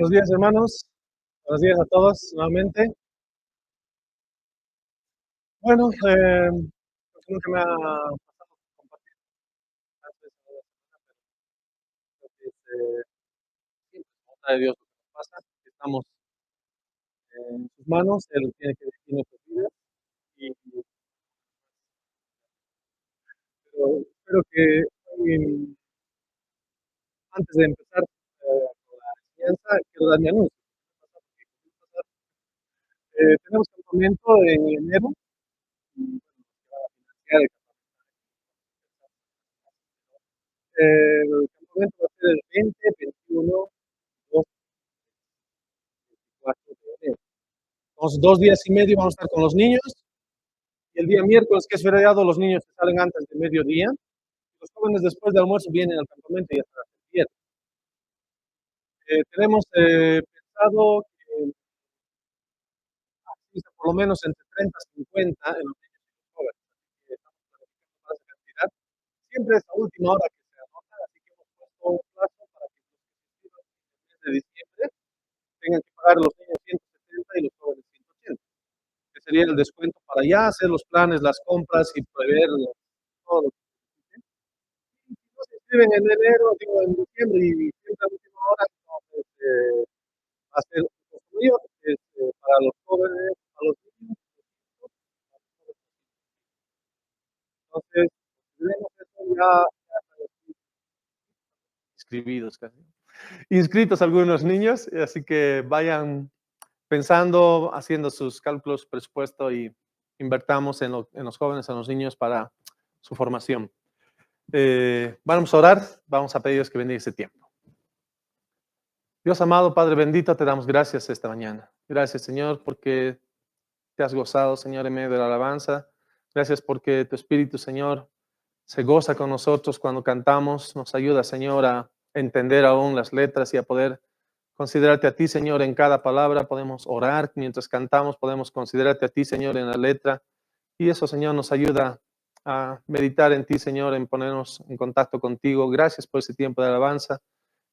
Buenos días, hermanos. Buenos días a todos nuevamente. Bueno, nunca me ha pasado compartir antes de la semana, pero creo que es siempre es voluntad de Dios lo que nos pasa. Estamos en sus manos, Él tiene que dirigir nuestras vidas. Y, pero espero que hoy, antes de empezar con la enseñanza, quiero dar mi anuncio. Tenemos campamento en enero. Y, bueno, se va a financiar el campamento va a ser el 20, 21, 2, 4 de enero. Entonces, 2 días y medio vamos a estar con los niños. Y el día miércoles, que es feriado, los niños salen antes de mediodía. Los jóvenes después del almuerzo vienen al campamento y hasta el viernes. Tenemos pensado que asista por lo menos entre 30 y 50 en los niños y los jóvenes. Así que estamos planificando para esa cantidad. Siempre es a última hora que se anota, así que hemos puesto un plazo para que los que se inscriban en el mes de diciembre tengan que pagar los niños 170 y los jóvenes 180, que sería el descuento para ya hacer los planes, las compras y prever todo lo que necesiten. Y si no se inscriben en enero, digo en diciembre y siempre a última hora, entonces va a ser un costo mayor, que es para los jóvenes, para los niños, entonces, si vemos eso ya inscribidos casi. Inscritos algunos niños, así que vayan pensando, haciendo sus cálculos, presupuesto y invertamos en los jóvenes, en los niños para su formación. Vamos a orar, vamos a pedir a Dios que bendiga ese tiempo. Dios amado, Padre bendito, te damos gracias esta mañana. Gracias, Señor, porque te has gozado, Señor, en medio de la alabanza. Gracias porque tu Espíritu, Señor, se goza con nosotros cuando cantamos. Nos ayuda, Señor, a entender aún las letras y a poder considerarte a ti, Señor, en cada palabra. Podemos orar mientras cantamos, podemos considerarte a ti, Señor, en la letra. Y eso, Señor, nos ayuda a meditar en ti, Señor, en ponernos en contacto contigo. Gracias por ese tiempo de alabanza.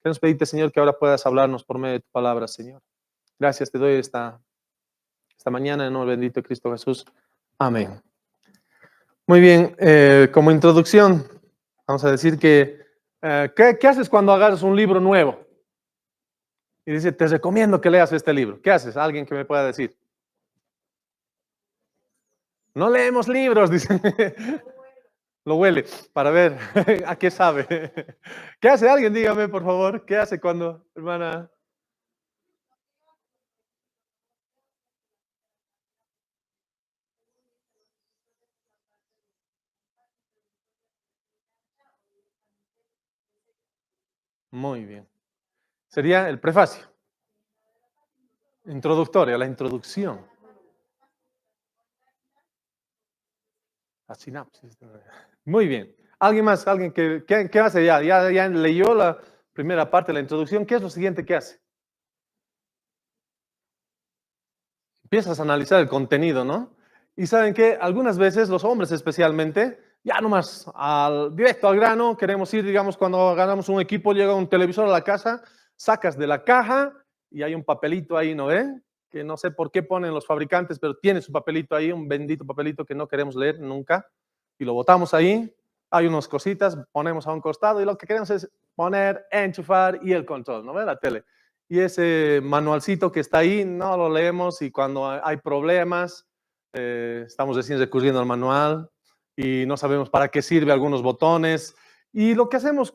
Queremos pedirte, Señor, que ahora puedas hablarnos por medio de tu palabra, Señor. Gracias te doy esta mañana en el nombre bendito de Cristo Jesús. Amén. Muy bien, como introducción, vamos a decir que, ¿qué haces cuando agarras un libro nuevo? Y dice, te recomiendo que leas este libro. ¿Qué haces? Alguien que me pueda decir. No leemos libros, dice. Lo huele para ver a qué sabe. ¿Qué hace alguien? Dígame, por favor. ¿Qué hace cuando, hermana? Muy bien. Sería el prefacio. Introductoria, la introducción. La sinapsis. Muy bien. ¿Alguien más? ¿Alguien qué hace ya? Ya leyó la primera parte de la introducción. ¿Qué es lo siguiente que hace? Empiezas a analizar el contenido, ¿no? Y saben que algunas veces los hombres especialmente, ya nomás directo al grano, queremos ir, digamos, cuando ganamos un equipo, llega un televisor a la casa, sacas de la caja y hay un papelito ahí, ¿no ven? Que no sé por qué ponen los fabricantes, pero tiene su papelito ahí, un bendito papelito que no queremos leer nunca, y lo botamos ahí, hay unas cositas, ponemos a un costado y lo que queremos es poner, enchufar y el control, ¿no ven? La tele. Y ese manualcito que está ahí no lo leemos y cuando hay problemas estamos recién recurriendo al manual y no sabemos para qué sirve algunos botones. Y lo que hacemos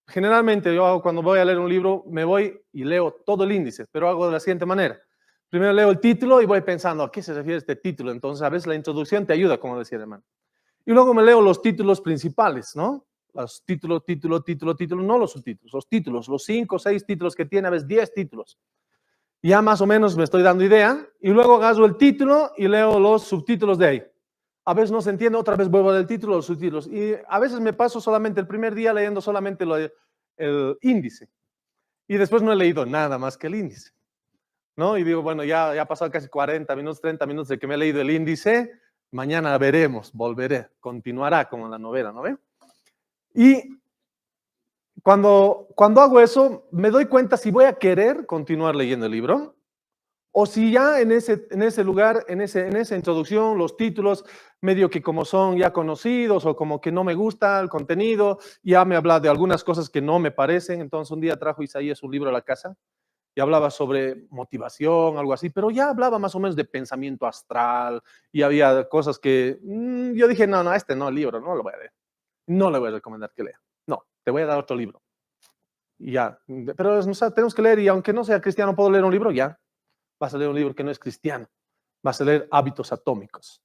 generalmente yo hago cuando voy a leer un libro, me voy y leo todo el índice, pero hago de la siguiente manera. Primero leo el título y voy pensando a qué se refiere este título. Entonces a veces la introducción te ayuda, como decía el hermano. Y luego me leo los títulos principales, ¿no? Los título, no los subtítulos, los títulos, los 5 o 6 títulos que tiene, a veces 10 títulos. Ya más o menos me estoy dando idea y luego agarro el título y leo los subtítulos de ahí. A veces no se entiende, otra vez vuelvo al título, los subtítulos. Y a veces me paso solamente el primer día leyendo solamente el índice. Y después no he leído nada más que el índice, ¿no? Y digo, bueno, ya ha pasado casi 40 minutos, 30 minutos de que me he leído el índice. Mañana veremos, volveré, continuará como la novela, ¿no ven? Y Cuando hago eso, me doy cuenta si voy a querer continuar leyendo el libro o si ya en ese lugar, en esa introducción, los títulos medio que como son ya conocidos o como que no me gusta el contenido, ya me habla de algunas cosas que no me parecen. Entonces un día trajo Isaías un libro a la casa y hablaba sobre motivación, algo así, pero ya hablaba más o menos de pensamiento astral y había cosas que yo dije, no, este no, el libro, no lo voy a leer. No le voy a recomendar que lea. No, te voy a dar otro libro. Y ya, pero tenemos que leer y aunque no sea cristiano, puedo leer un libro, ya. Vas a leer un libro que no es cristiano. Vas a leer Hábitos Atómicos.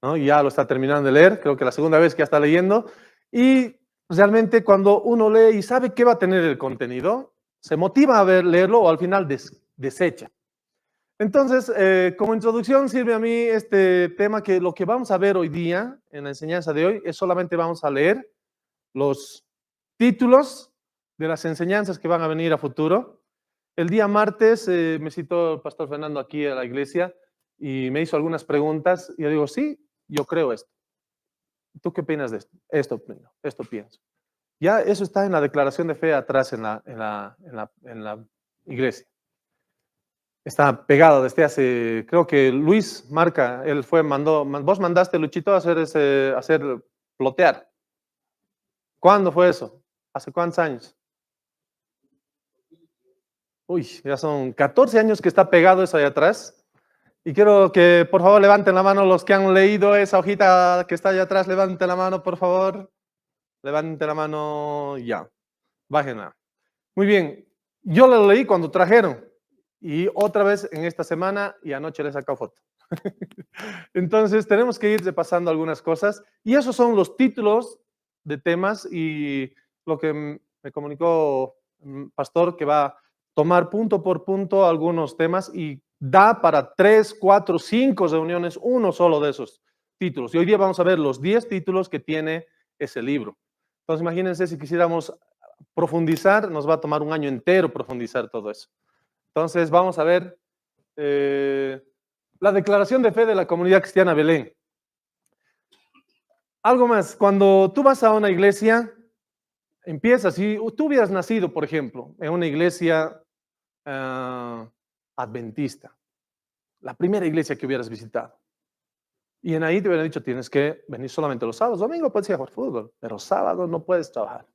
¿No? Y ya lo está terminando de leer, creo que la segunda vez que ya está leyendo. Y realmente cuando uno lee y sabe qué va a tener el contenido, se motiva a leerlo o al final desecha. Entonces, como introducción sirve a mí este tema que lo que vamos a ver hoy día en la enseñanza de hoy es solamente vamos a leer los títulos de las enseñanzas que van a venir a futuro. El día martes me citó el pastor Fernando aquí a la iglesia y me hizo algunas preguntas y yo digo, sí, yo creo esto. ¿Tú qué opinas de esto? Esto pienso. Ya eso está en la declaración de fe atrás en la iglesia. Está pegado desde hace, creo que Luis Marca, él vos mandaste, Luchito, a hacer plotear. ¿Cuándo fue eso? ¿Hace cuántos años? Uy, ya son 14 años que está pegado eso ahí atrás. Y quiero que por favor levanten la mano los que han leído esa hojita que está allá atrás. Levanten la mano, por favor. Levanten la mano ya. Bájenla. Muy bien. Yo lo leí cuando trajeron. Y otra vez en esta semana y anoche le he sacado foto. Entonces tenemos que ir repasando algunas cosas. Y esos son los títulos de temas y lo que me comunicó Pastor que va a tomar punto por punto algunos temas y da para 3, 4, 5 reuniones uno solo de esos títulos. Y hoy día vamos a ver los 10 títulos que tiene ese libro. Entonces imagínense si quisiéramos profundizar, nos va a tomar un año entero profundizar todo eso. Entonces vamos a ver la declaración de fe de la comunidad cristiana Belén. Algo más, cuando tú vas a una iglesia, empiezas, si tú hubieras nacido, por ejemplo, en una iglesia adventista, la primera iglesia que hubieras visitado, y en ahí te hubieran dicho, tienes que venir solamente los sábados, domingo puedes ir a jugar fútbol, pero sábado no puedes trabajar.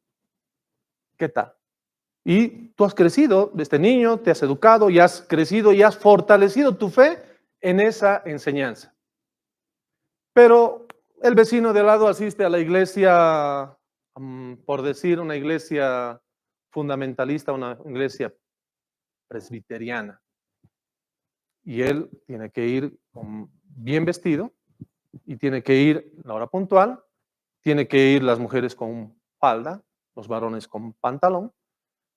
¿Qué tal? Y tú has crecido desde niño, te has educado y has crecido y has fortalecido tu fe en esa enseñanza. Pero el vecino de al lado asiste a la iglesia, por decir, una iglesia fundamentalista, una iglesia presbiteriana. Y él tiene que ir bien vestido y tiene que ir a la hora puntual, tiene que ir las mujeres con falda, los varones con pantalón,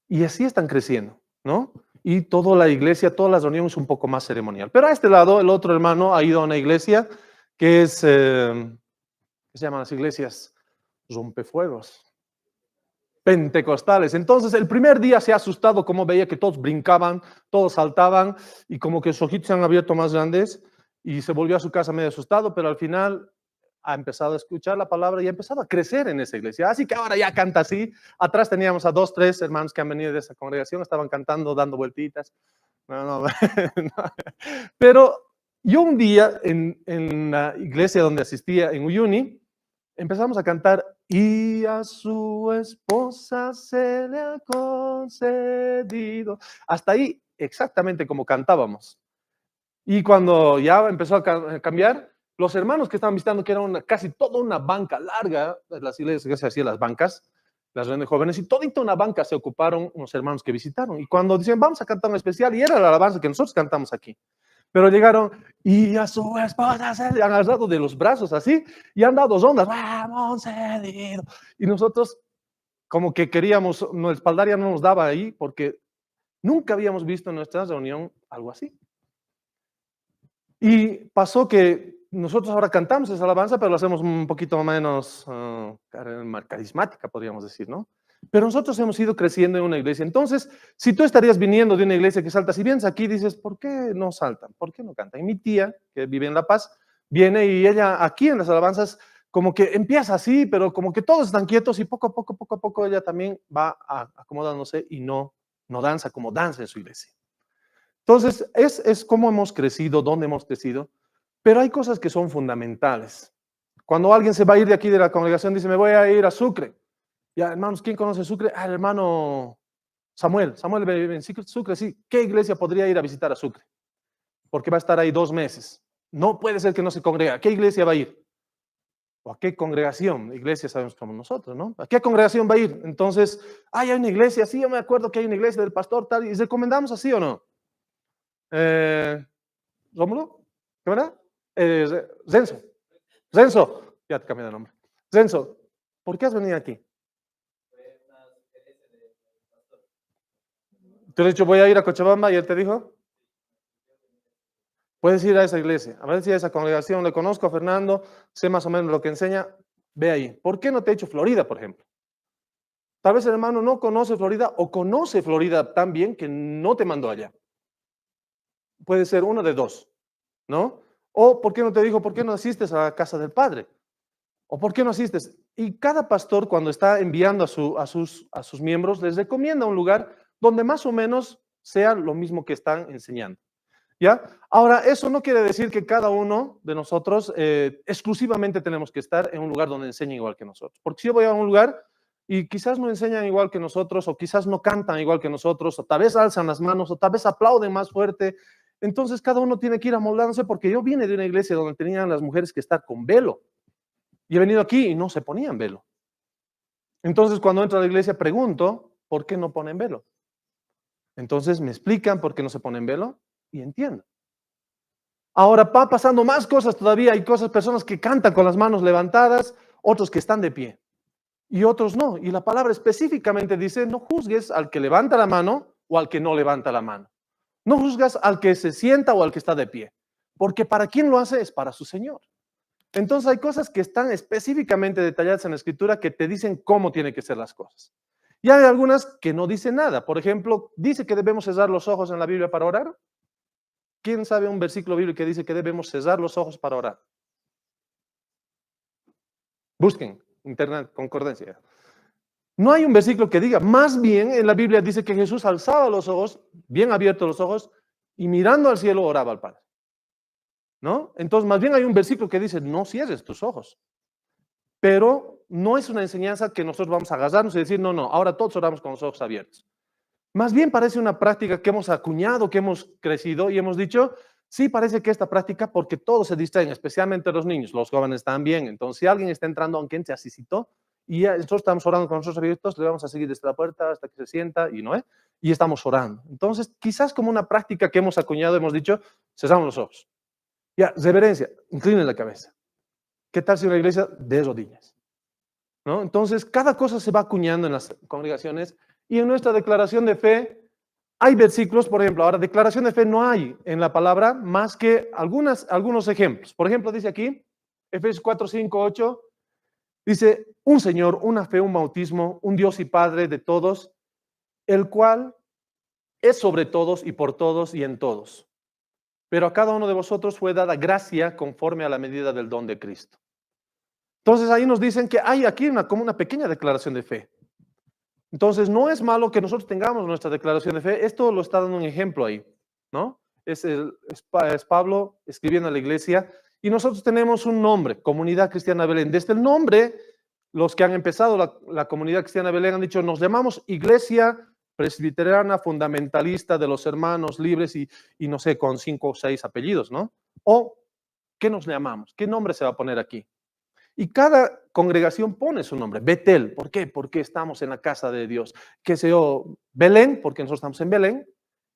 y así están creciendo, ¿no? Y toda la iglesia, todas las reuniones un poco más ceremonial. Pero a este lado, el otro hermano ha ido a una iglesia que es, ¿qué se llaman las iglesias? Rompefuegos. Pentecostales. Entonces, el primer día se ha asustado como veía que todos brincaban, todos saltaban y como que sus ojitos se han abierto más grandes y se volvió a su casa medio asustado, pero al final ha empezado a escuchar la palabra y ha empezado a crecer en esa iglesia. Así que ahora ya canta así. Atrás teníamos a 2, 3 hermanos que han venido de esa congregación, estaban cantando, dando vueltitas. No. Pero yo un día en la iglesia donde asistía en Uyuni, empezamos a cantar y a su esposa se le ha concedido. Hasta ahí exactamente como cantábamos. Y cuando ya empezó a cambiar, los hermanos que estaban visitando, que era casi toda una banca larga, las iglesias que se hacían las bancas, las reuniones jóvenes, y todita una banca se ocuparon unos hermanos que visitaron. Y cuando decían, vamos a cantar un especial, y era la alabanza que nosotros cantamos aquí. Pero llegaron y a su esposa se le han agarrado de los brazos así y han dado ondas, vamos cedido. Y nosotros como que queríamos, no, el espaldar ya no nos daba ahí porque nunca habíamos visto en nuestra reunión algo así. Y pasó que nosotros ahora cantamos esa alabanza, pero lo hacemos un poquito menos carismática, podríamos decir, ¿no? Pero nosotros hemos ido creciendo en una iglesia. Entonces, si tú estarías viniendo de una iglesia que salta, si vienes aquí dices, ¿por qué no saltan? ¿Por qué no cantan? Y mi tía, que vive en La Paz, viene y ella aquí en las alabanzas como que empieza así, pero como que todos están quietos y poco a poco ella también va acomodándose y no danza como danza en su iglesia. Entonces, es como hemos crecido, dónde hemos crecido, pero hay cosas que son fundamentales. Cuando alguien se va a ir de aquí de la congregación, dice, me voy a ir a Sucre. Ya, hermanos, ¿quién conoce Sucre? Ah, el hermano Samuel vive en Sucre, sí. ¿Qué iglesia podría ir a visitar a Sucre? Porque va a estar ahí 2 meses. No puede ser que no se congrega. ¿A qué iglesia va a ir? ¿O a qué congregación? Iglesia sabemos como nosotros, ¿no? ¿A qué congregación va a ir? Entonces, hay una iglesia, sí, yo me acuerdo que hay una iglesia del pastor tal, y recomendamos así o no. ¿Rómulo? ¿Qué verdad? Renzo. Renzo, ya te cambié de nombre. Renzo, ¿por qué has venido aquí? Te he dicho, voy a ir a Cochabamba y él te dijo, puedes ir a esa iglesia, a ver si a esa congregación le conozco a Fernando, sé más o menos lo que enseña, ve ahí. ¿Por qué no te he dicho Florida, por ejemplo? Tal vez el hermano no conoce Florida o conoce Florida tan bien que no te mandó allá. Puede ser uno de dos, ¿no? O ¿por qué no te dijo, por qué no asistes a la casa del Padre? ¿O por qué no asistes? Y cada pastor cuando está enviando a sus miembros les recomienda un lugar donde más o menos sea lo mismo que están enseñando. ¿Ya? Ahora, eso no quiere decir que cada uno de nosotros exclusivamente tenemos que estar en un lugar donde enseñen igual que nosotros. Porque si yo voy a un lugar y quizás no enseñan igual que nosotros, o quizás no cantan igual que nosotros, o tal vez alzan las manos, o tal vez aplauden más fuerte, entonces cada uno tiene que ir amoldándose, porque yo vine de una iglesia donde tenían las mujeres que estar con velo, y he venido aquí y no se ponían velo. Entonces cuando entro a la iglesia pregunto, ¿por qué no ponen velo? Entonces me explican por qué no se ponen velo y entiendo. Ahora va pasando más cosas todavía. Hay personas que cantan con las manos levantadas, otros que están de pie y otros no. Y la palabra específicamente dice, no juzgues al que levanta la mano o al que no levanta la mano. No juzgas al que se sienta o al que está de pie, porque para quien lo hace es para su Señor. Entonces hay cosas que están específicamente detalladas en la Escritura que te dicen cómo tienen que ser las cosas. Y hay algunas que no dicen nada. Por ejemplo, dice que debemos cerrar los ojos en la Biblia para orar. ¿Quién sabe un versículo bíblico que dice que debemos cerrar los ojos para orar? Busquen, internet, concordancia. No hay un versículo que diga, más bien en la Biblia dice que Jesús alzaba los ojos, bien abiertos los ojos, y mirando al cielo oraba al Padre. ¿No? Entonces, más bien hay un versículo que dice, no cierres tus ojos. Pero no es una enseñanza que nosotros vamos a agarrarnos y decir, no, ahora todos oramos con los ojos abiertos. Más bien parece una práctica que hemos acuñado, que hemos crecido y hemos dicho, sí, parece que esta práctica, porque todos se distraen, especialmente los niños, los jóvenes también. Entonces, si alguien está entrando, aunque entre así citó, y ya nosotros estamos orando con los ojos abiertos, le vamos a seguir desde la puerta hasta que se sienta y no es, y estamos orando. Entonces, quizás como una práctica que hemos acuñado, hemos dicho, cerramos los ojos. Ya, reverencia, inclinen la cabeza. ¿Qué tal si una iglesia de rodillas? ¿No? Entonces, cada cosa se va acuñando en las congregaciones y en nuestra declaración de fe hay versículos, por ejemplo, ahora declaración de fe no hay en la palabra más que algunos ejemplos. Por ejemplo, dice aquí, Efesios 4, 5, 8, dice, un Señor, una fe, un bautismo, un Dios y Padre de todos, el cual es sobre todos y por todos y en todos. Pero a cada uno de vosotros fue dada gracia conforme a la medida del don de Cristo. Entonces ahí nos dicen que hay aquí como una pequeña declaración de fe. Entonces no es malo que nosotros tengamos nuestra declaración de fe. Esto lo está dando un ejemplo ahí, ¿no? Es Pablo escribiendo a la iglesia y nosotros tenemos un nombre, Comunidad Cristiana Belén. Desde el nombre, los que han empezado la Comunidad Cristiana Belén han dicho, nos llamamos Iglesia Presbiteriana Fundamentalista de los Hermanos Libres y no sé, con 5 o 6 apellidos, ¿no? O, ¿qué nos llamamos? ¿Qué nombre se va a poner aquí? Y cada congregación pone su nombre. Betel, ¿por qué? Porque estamos en la casa de Dios. ¿Qué sé yo? Belén, porque nosotros estamos en Belén.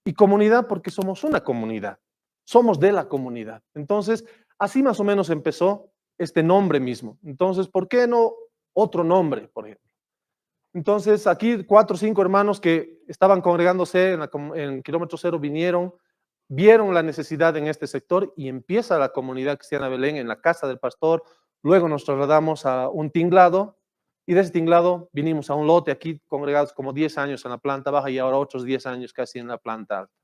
Y comunidad, porque somos una comunidad. Somos de la comunidad. Entonces, así más o menos empezó este nombre mismo. Entonces, ¿por qué no otro nombre, por ejemplo? Entonces, aquí 4 o 5 hermanos que estaban congregándose en Kilómetro Cero vinieron, vieron la necesidad en este sector y empieza la Comunidad Cristiana Belén en la casa del pastor. Luego nos trasladamos a un tinglado y de ese tinglado vinimos a un lote aquí congregados como 10 años en la planta baja y ahora otros 10 años casi en la planta alta.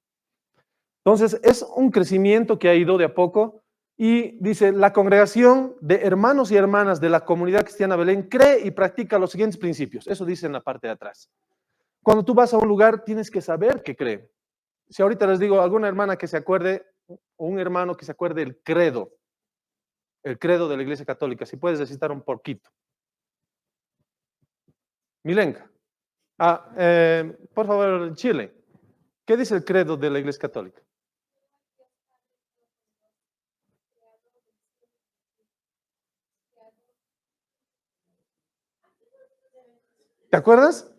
Entonces es un crecimiento que ha ido de a poco Y dice, la congregación de hermanos y hermanas de la comunidad cristiana Belén cree y practica los siguientes principios. Eso dice en la parte de atrás. Cuando tú vas a un lugar, tienes que saber qué cree. Si ahorita les digo, alguna hermana que se acuerde, o un hermano que se acuerde el credo de la Iglesia Católica, si puedes recitar un poquito. Milenka. Por favor, Chile. ¿Qué dice el credo de la Iglesia Católica? ¿Te acuerdas?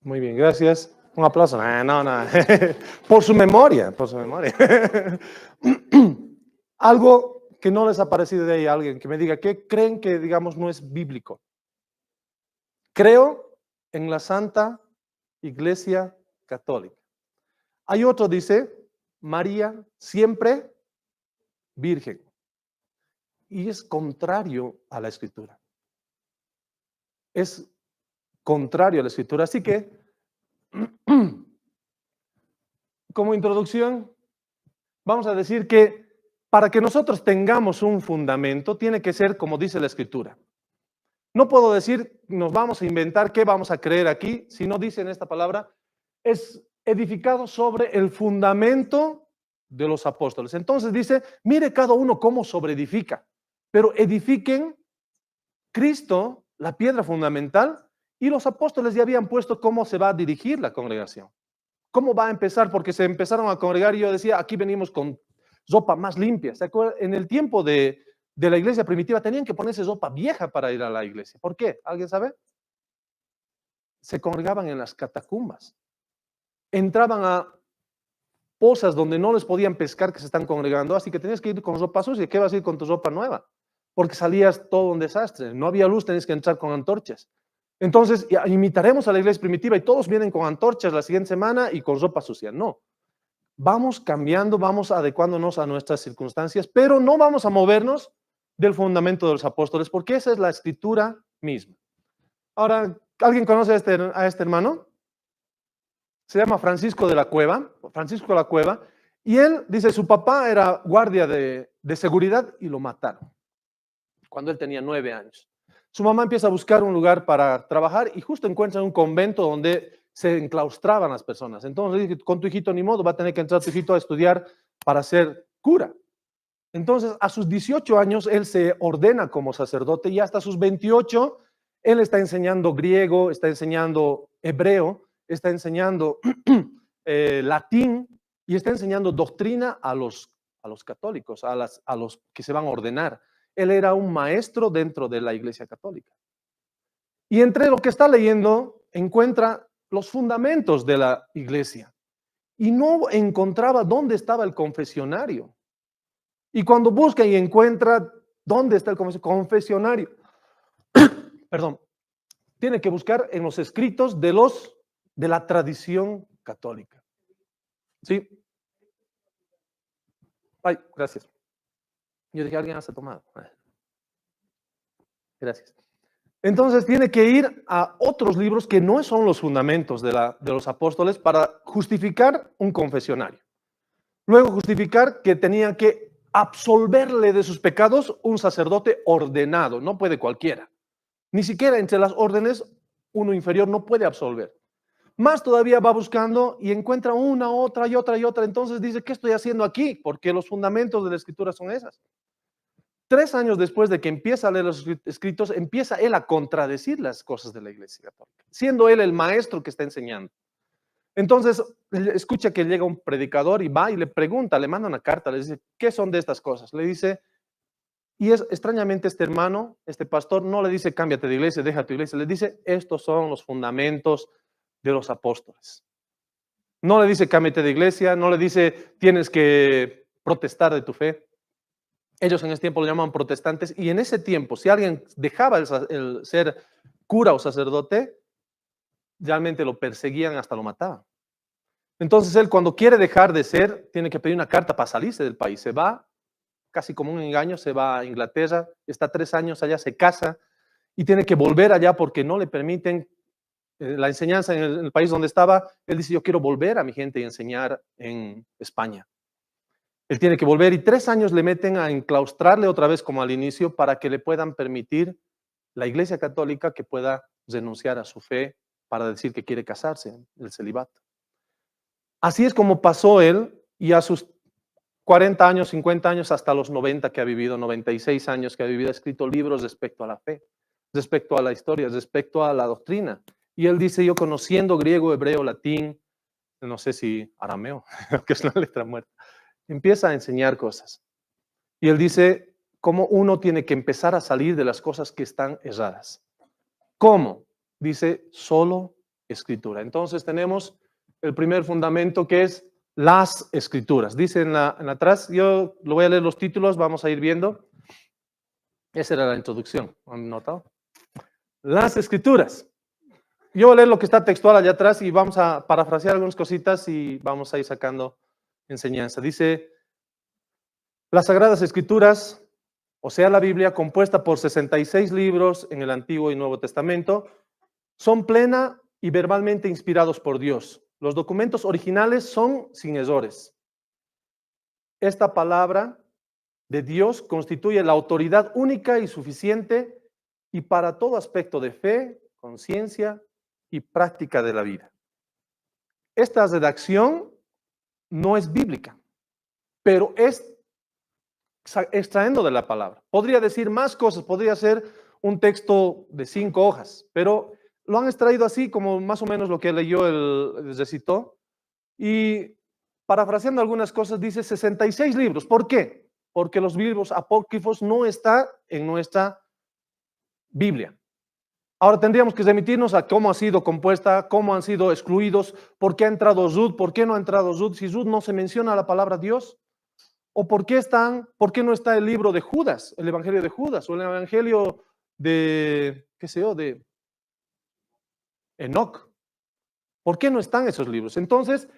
Muy bien, gracias. Un aplauso. No. Por su memoria, por su memoria. Algo que no les ha parecido de ahí, alguien que me diga, ¿qué creen que, digamos, no es bíblico? Creo en la Santa Iglesia Católica. Hay otro, dice, María siempre virgen. Y es contrario a la Escritura. Es contrario a la Escritura. Así que, como introducción, vamos a decir que para que nosotros tengamos un fundamento, tiene que ser como dice la Escritura. No puedo decir, nos vamos a inventar qué vamos a creer aquí, si no dice en esta palabra, es edificado sobre el fundamento de los apóstoles. Entonces dice, mire cada uno cómo sobreedifica, pero edifiquen Cristo, la piedra fundamental, y los apóstoles ya habían puesto cómo se va a dirigir la congregación. ¿Cómo va a empezar? Porque se empezaron a congregar y yo decía, aquí venimos con ropa más limpia. ¿Se acuerdan? En el tiempo de la iglesia primitiva tenían que ponerse ropa vieja para ir a la iglesia. ¿Por qué? ¿Alguien sabe? Se congregaban en las catacumbas. Entraban a pozas donde no les podían pescar que se están congregando, así que tenías que ir con ropa sucia. ¿Qué vas a ir con tu ropa nueva? Porque salías todo un desastre. No había luz, tenías que entrar con antorchas. Entonces, imitaremos a la iglesia primitiva y todos vienen con antorchas la siguiente semana y con ropa sucia. No. Vamos cambiando, vamos adecuándonos a nuestras circunstancias, pero no vamos a movernos del fundamento de los apóstoles, porque esa es la escritura misma. Ahora, ¿alguien conoce a este hermano? Se llama Francisco de la Cueva, y él dice, su papá era guardia de seguridad y lo mataron cuando él tenía 9 años. Su mamá empieza a buscar un lugar para trabajar y justo encuentra un convento donde se enclaustraban las personas. Entonces dice, con tu hijito ni modo, va a tener que entrar tu hijito a estudiar para ser cura. Entonces, a sus 18 años, él se ordena como sacerdote y hasta sus 28, él está enseñando griego, está enseñando hebreo, está enseñando latín y está enseñando doctrina a los católicos, a los que se van a ordenar. Él era un maestro dentro de la Iglesia Católica. Y entre lo que está leyendo, encuentra los fundamentos de la iglesia. Y no encontraba dónde estaba el confesionario. Y cuando busca y encuentra dónde está el confesionario, perdón, tiene que buscar en los escritos de la tradición católica. ¿Sí? Ay, gracias. Yo dije, alguien se ha tomado. Gracias. Entonces tiene que ir a otros libros que no son los fundamentos de los apóstoles para justificar un confesionario. Luego justificar que tenía que absolverle de sus pecados un sacerdote ordenado, no puede cualquiera. Ni siquiera entre las órdenes uno inferior no puede absolver. Más todavía va buscando y encuentra una, otra y otra y otra. Entonces dice, ¿qué estoy haciendo aquí? Porque los fundamentos de la escritura son esas. 3 años después de que empieza a leer los escritos, empieza él a contradecir las cosas de la Iglesia Católica, siendo él el maestro que está enseñando. Entonces, escucha que llega un predicador y va y le pregunta, le manda una carta, le dice, ¿qué son de estas cosas? Le dice, Y extrañamente este hermano, este pastor, no le dice cámbiate de iglesia, deja tu iglesia, le dice estos son los fundamentos de los apóstoles. No le dice cámbiate de iglesia, no le dice tienes que protestar de tu fe. Ellos en ese tiempo lo llamaban protestantes y en ese tiempo, si alguien dejaba el ser cura o sacerdote, realmente lo perseguían hasta lo mataban. Entonces él cuando quiere dejar de ser, tiene que pedir una carta para salirse del país. Se va, casi como un engaño, se va a Inglaterra, está 3 años allá, se casa y tiene que volver allá porque no le permiten la enseñanza en el país donde estaba. Él dice, yo quiero volver a mi gente y enseñar en España. Él tiene que volver y 3 años le meten a enclaustrarle otra vez como al inicio para que le puedan permitir la Iglesia Católica que pueda renunciar a su fe para decir que quiere casarse, el celibato. Así es como pasó él y a sus 40 años, 50 años, hasta los 90 que ha vivido, 96 años que ha vivido, ha escrito libros respecto a la fe, respecto a la historia, respecto a la doctrina. Y él dice, yo conociendo griego, hebreo, latín, no sé si arameo, que es una letra muerta, empieza a enseñar cosas. Y él dice cómo uno tiene que empezar a salir de las cosas que están erradas. ¿Cómo? Dice, solo escritura. Entonces tenemos el primer fundamento que es las escrituras. Dice en atrás, yo lo voy a leer los títulos, vamos a ir viendo. Esa era la introducción, ¿han notado? Las escrituras. Yo voy a leer lo que está textual allá atrás y vamos a parafrasear algunas cositas y vamos a ir sacando enseñanza. Dice, las Sagradas Escrituras, o sea, la Biblia, compuesta por 66 libros en el Antiguo y Nuevo Testamento, son plena y verbalmente inspirados por Dios. Los documentos originales son sin errores. Esta palabra de Dios constituye la autoridad única y suficiente y para todo aspecto de fe, conciencia y práctica de la vida. Esta redacción no es bíblica, pero es extrayendo de la palabra. Podría decir más cosas, podría ser un texto de 5 hojas, pero lo han extraído así como más o menos lo que leyó el recitó. Y parafraseando algunas cosas, dice 66 libros. ¿Por qué? Porque los libros apócrifos no están en nuestra Biblia. Ahora tendríamos que remitirnos a cómo ha sido compuesta, cómo han sido excluidos, por qué ha entrado Ruth, por qué no ha entrado Ruth, si Ruth no se menciona la palabra Dios, o por qué no está el libro de Judas, el Evangelio de Judas, o el Evangelio de, qué sé yo, de Enoc. ¿Por qué no están esos libros? Entonces,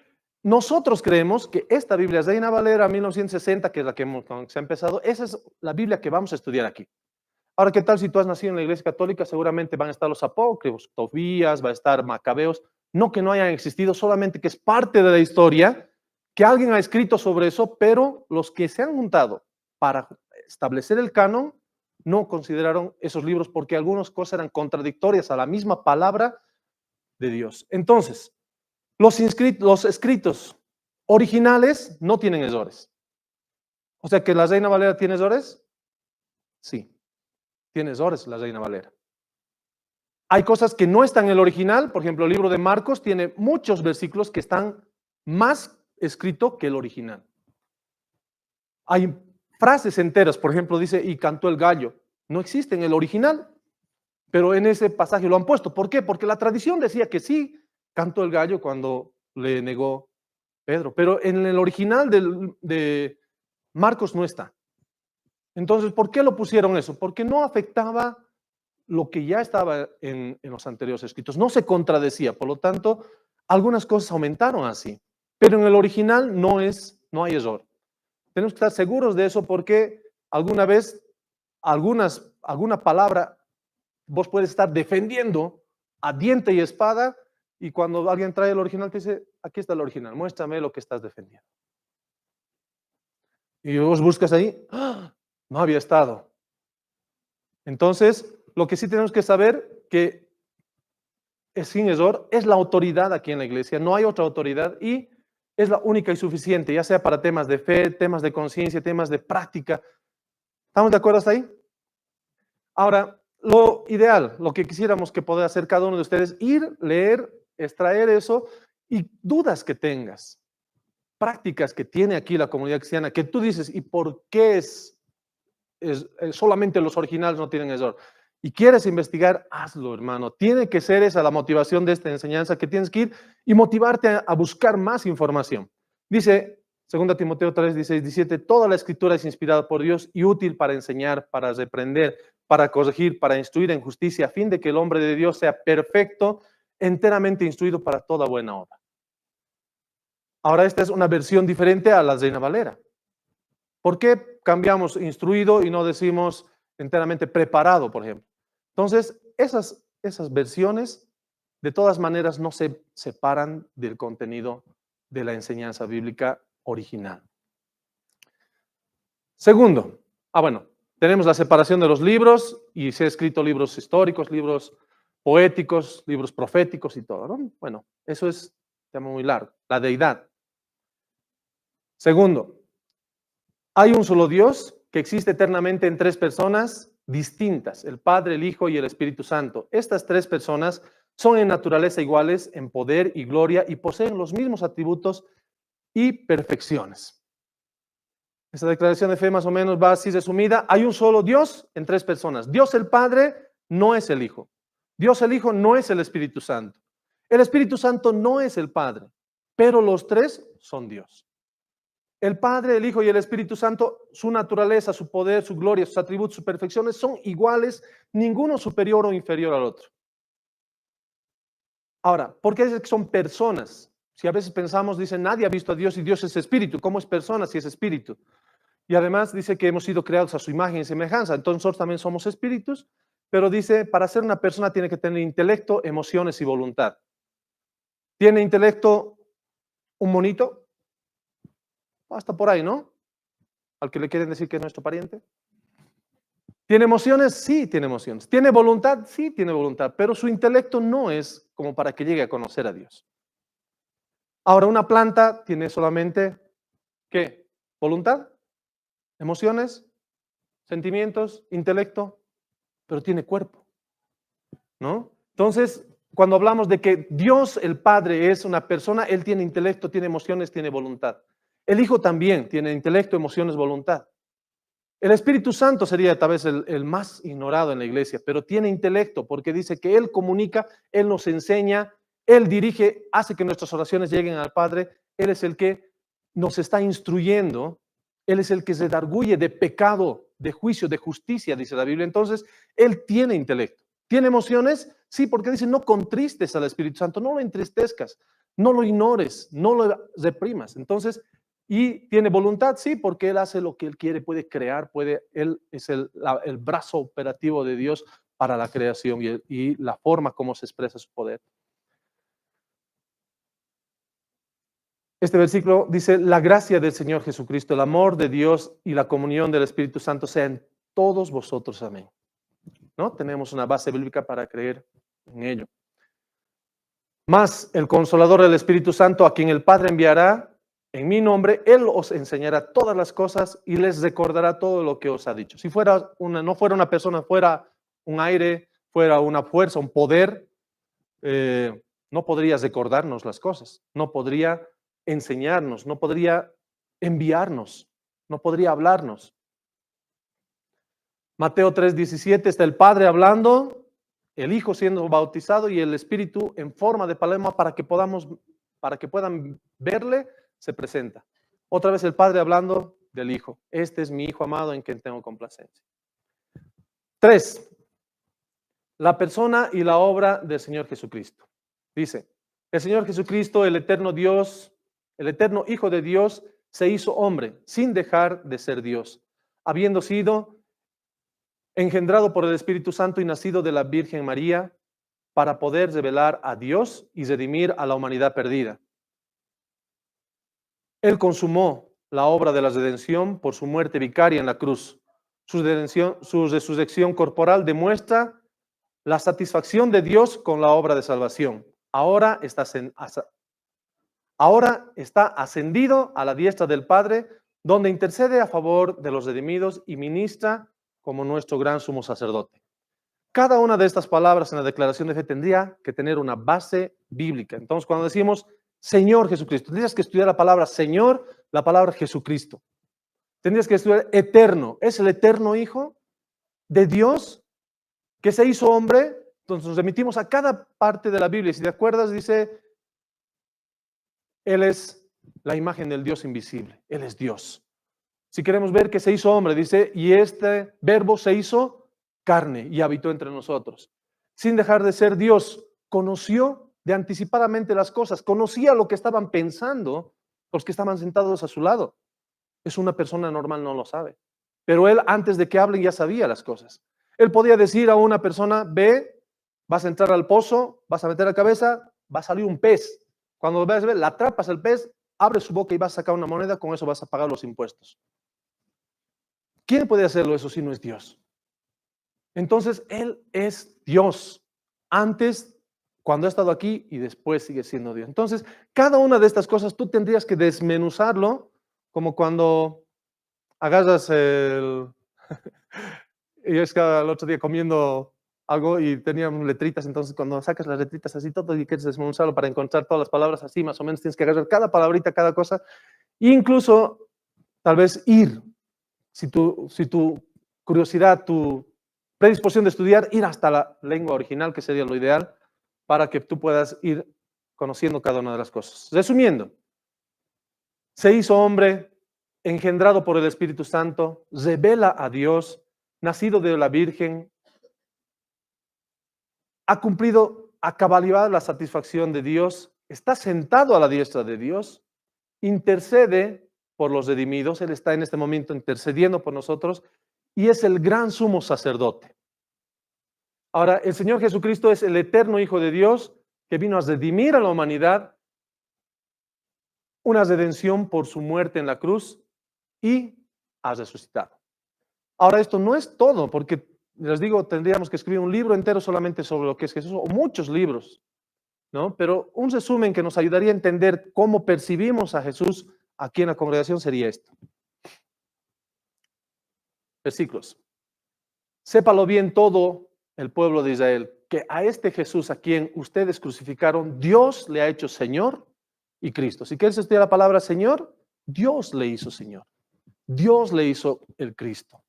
nosotros creemos que esta Biblia, Reina Valera 1960, que es la que se ha empezado, esa es la Biblia que vamos a estudiar aquí. Ahora, ¿qué tal si tú has nacido en la Iglesia Católica? Seguramente van a estar los apócrifos, Tobías, va a estar Macabeos, no que no hayan existido, solamente que es parte de la historia, que alguien ha escrito sobre eso, pero los que se han juntado para establecer el canon no consideraron esos libros porque algunas cosas eran contradictorias a la misma palabra de Dios. Entonces, los escritos originales no tienen errores. O sea que la Reina Valera tiene errores. Sí, tiene errores la Reina Valera. Hay cosas que no están en el original, por ejemplo, el libro de Marcos tiene muchos versículos que están más escritos que el original. Hay frases enteras, por ejemplo, dice, y cantó el gallo. No existe en el original, pero en ese pasaje lo han puesto. ¿Por qué? Porque la tradición decía que sí, cantó el gallo cuando le negó Pedro, pero en el original de Marcos no está. Entonces, ¿por qué lo pusieron eso? Porque no afectaba lo que ya estaba en los anteriores escritos, no se contradecía, por lo tanto, algunas cosas aumentaron así, pero en el original no hay error. Tenemos que estar seguros de eso porque alguna vez, alguna palabra, vos puedes estar defendiendo a diente y espada y cuando alguien trae el original te dice, aquí está el original, muéstrame lo que estás defendiendo. Y vos buscas ahí, ¡ah! No había estado. Entonces, lo que sí tenemos que saber que es sin error, es la autoridad aquí en la iglesia, no hay otra autoridad y es la única y suficiente, ya sea para temas de fe, temas de conciencia, temas de práctica. ¿Estamos de acuerdo hasta ahí? Ahora, lo ideal, lo que quisiéramos que pueda hacer cada uno de ustedes, ir, leer, extraer eso y dudas que tengas, prácticas que tiene aquí la comunidad cristiana, que tú dices, ¿y por qué es solamente los originales no tienen error. Y quieres investigar, hazlo, hermano. Tiene que ser esa la motivación de esta enseñanza, que tienes que ir y motivarte a buscar más información. Dice 2 Timoteo 3, 16, 17, toda la escritura es inspirada por Dios y útil para enseñar, para reprender, para corregir, para instruir en justicia, a fin de que el hombre de Dios sea perfecto, enteramente instruido para toda buena obra. Ahora, esta es una versión diferente a la Reina Valera. ¿Por qué cambiamos instruido y no decimos enteramente preparado, por ejemplo? Entonces, esas versiones, de todas maneras, no se separan del contenido de la enseñanza bíblica original. Segundo, bueno, tenemos la separación de los libros y se han escrito libros históricos, libros poéticos, libros proféticos y todo, ¿no? Bueno, eso es tema muy largo, la deidad. Segundo, hay un solo Dios que existe eternamente en tres personas distintas, el Padre, el Hijo y el Espíritu Santo. Estas tres personas son en naturaleza iguales, en poder y gloria, y poseen los mismos atributos y perfecciones. Esta declaración de fe más o menos va así resumida. Hay un solo Dios en tres personas. Dios el Padre no es el Hijo. Dios el Hijo no es el Espíritu Santo. El Espíritu Santo no es el Padre, pero los tres son Dios. El Padre, el Hijo y el Espíritu Santo, su naturaleza, su poder, su gloria, sus atributos, sus perfecciones son iguales, ninguno superior o inferior al otro. Ahora, ¿por qué es que son personas? Si a veces pensamos, dice, nadie ha visto a Dios y Dios es espíritu. ¿Cómo es persona si es espíritu? Y además dice que hemos sido creados a su imagen y semejanza. Entonces nosotros también somos espíritus, pero dice, para ser una persona tiene que tener intelecto, emociones y voluntad. ¿Tiene intelecto un monito? Hasta por ahí, ¿no? Al que le quieren decir que es nuestro pariente. ¿Tiene emociones? Sí, tiene emociones. ¿Tiene voluntad? Sí, tiene voluntad, pero su intelecto no es como para que llegue a conocer a Dios. Ahora, una planta tiene solamente, ¿qué? Voluntad, emociones, sentimientos, intelecto, pero tiene cuerpo, ¿no? Entonces, cuando hablamos de que Dios, el Padre, es una persona, Él tiene intelecto, tiene emociones, tiene voluntad. El Hijo también tiene intelecto, emociones, voluntad. El Espíritu Santo sería tal vez el más ignorado en la iglesia, pero tiene intelecto porque dice que Él comunica, Él nos enseña, Él dirige, hace que nuestras oraciones lleguen al Padre. Él es el que nos está instruyendo, Él es el que se redarguye de pecado, de juicio, de justicia, dice la Biblia. Entonces, Él tiene intelecto. ¿Tiene emociones? Sí, porque dice, no contristes al Espíritu Santo, no lo entristezcas, no lo ignores, no lo reprimas. Entonces, y tiene voluntad, sí, porque Él hace lo que Él quiere, puede crear, Él es el brazo operativo de Dios para la creación y la forma como se expresa su poder. Este versículo dice, la gracia del Señor Jesucristo, el amor de Dios y la comunión del Espíritu Santo sean todos vosotros. Amén. ¿No? Tenemos una base bíblica para creer en ello. Más el Consolador del Espíritu Santo, a quien el Padre enviará en mi nombre, Él os enseñará todas las cosas y les recordará todo lo que os ha dicho. Si no fuera una persona, fuera un aire, fuera una fuerza, un poder, no podría recordarnos las cosas, no podría enseñarnos, no podría enviarnos, no podría hablarnos. Mateo 3:17 está el Padre hablando, el Hijo siendo bautizado y el Espíritu en forma de paloma para que puedan verle, se presenta. Otra vez el Padre hablando del Hijo. Este es mi Hijo amado en quien tengo complacencia. 3. La persona y la obra del Señor Jesucristo. Dice, el Señor Jesucristo, el eterno Dios, el eterno Hijo de Dios, se hizo hombre sin dejar de ser Dios, habiendo sido engendrado por el Espíritu Santo y nacido de la Virgen María para poder revelar a Dios y redimir a la humanidad perdida. Él consumó la obra de la redención por su muerte vicaria en la cruz. Su resurrección corporal demuestra la satisfacción de Dios con la obra de salvación. Ahora está ascendido a la diestra del Padre, donde intercede a favor de los redimidos y ministra como nuestro gran sumo sacerdote. Cada una de estas palabras en la declaración de fe tendría que tener una base bíblica. Entonces, cuando decimos Señor Jesucristo, tendrías que estudiar la palabra Señor, la palabra Jesucristo. Tendrías que estudiar eterno. Es el eterno Hijo de Dios que se hizo hombre. Entonces nos remitimos a cada parte de la Biblia. Si te acuerdas, dice, Él es la imagen del Dios invisible. Él es Dios. Si queremos ver que se hizo hombre, dice, y este verbo se hizo carne y habitó entre nosotros. Sin dejar de ser Dios, conoció de anticipadamente las cosas, conocía lo que estaban pensando los que estaban sentados a su lado. Es una persona normal, no lo sabe. Pero él, antes de que hablen, ya sabía las cosas. Él podía decir a una persona, ve, vas a entrar al pozo, vas a meter la cabeza, va a salir un pez. Cuando ves, la atrapas el pez, abre su boca y vas a sacar una moneda, con eso vas a pagar los impuestos. ¿Quién puede hacerlo eso si no es Dios? Entonces, Él es Dios. Antes, cuando ha estado aquí y después sigue siendo Dios. Entonces, cada una de estas cosas tú tendrías que desmenuzarlo, como cuando agarras el... Y es que el otro día comiendo algo y teníamos letritas, entonces cuando sacas las letritas así todo y quieres desmenuzarlo para encontrar todas las palabras así, más o menos tienes que agarrar cada palabrita, cada cosa, e incluso tal vez ir, si tu curiosidad, tu predisposición de estudiar, ir hasta la lengua original, que sería lo ideal, para que tú puedas ir conociendo cada una de las cosas. Resumiendo, se hizo hombre, engendrado por el Espíritu Santo, revela a Dios, nacido de la Virgen, ha cumplido a cabalidad la satisfacción de Dios, está sentado a la diestra de Dios, intercede por los redimidos, Él está en este momento intercediendo por nosotros y es el gran sumo sacerdote. Ahora, el Señor Jesucristo es el eterno Hijo de Dios que vino a redimir a la humanidad, una redención por su muerte en la cruz y ha resucitado. Ahora, esto no es todo, porque les digo, tendríamos que escribir un libro entero solamente sobre lo que es Jesús, o muchos libros, ¿no? Pero un resumen que nos ayudaría a entender cómo percibimos a Jesús aquí en la congregación sería esto. Versículos. Sépalo bien todo el pueblo de Israel, que a este Jesús a quien ustedes crucificaron, Dios le ha hecho Señor y Cristo. Si quieres estudiar la palabra Señor, Dios le hizo Señor. Dios le hizo el Cristo.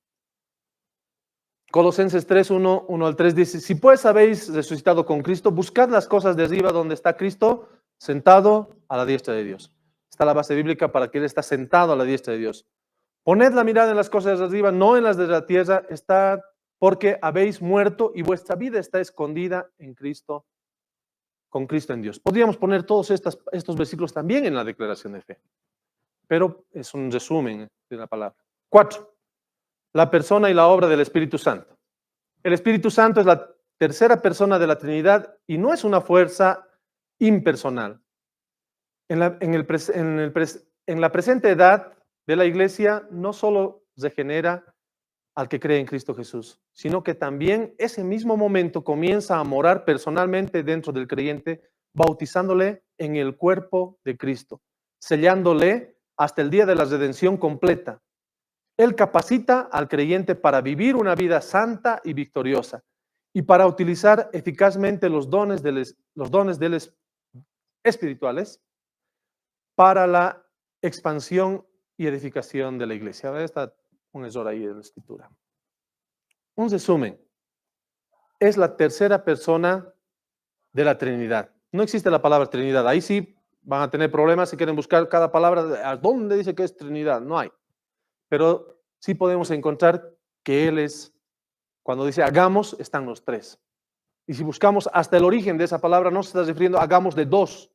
Colosenses 3, 1 al 3 dice, si pues habéis resucitado con Cristo, buscad las cosas de arriba donde está Cristo sentado a la diestra de Dios. Está la base bíblica para que Él está sentado a la diestra de Dios. Poned la mirada en las cosas de arriba, no en las de la tierra, está porque habéis muerto y vuestra vida está escondida en Cristo, con Cristo en Dios. Podríamos poner todos estos versículos también en la declaración de fe, pero es un resumen de la palabra. 4. La persona y la obra del Espíritu Santo. El Espíritu Santo es la tercera persona de la Trinidad y no es una fuerza impersonal. En la presente edad de la iglesia no solo regenera al que cree en Cristo Jesús, sino que también ese mismo momento comienza a morar personalmente dentro del creyente, bautizándole en el cuerpo de Cristo, sellándole hasta el día de la redención completa. Él capacita al creyente para vivir una vida santa y victoriosa y para utilizar eficazmente los dones espirituales para la expansión y edificación de la iglesia. A ver, está un error ahí en la escritura. Un resumen. Es la tercera persona de la Trinidad. No existe la palabra Trinidad. Ahí sí van a tener problemas si quieren buscar cada palabra. ¿A dónde dice que es Trinidad? No hay. Pero sí podemos encontrar que Él es, cuando dice hagamos, están los tres. Y si buscamos hasta el origen de esa palabra, no se está refiriendo a hagamos de dos,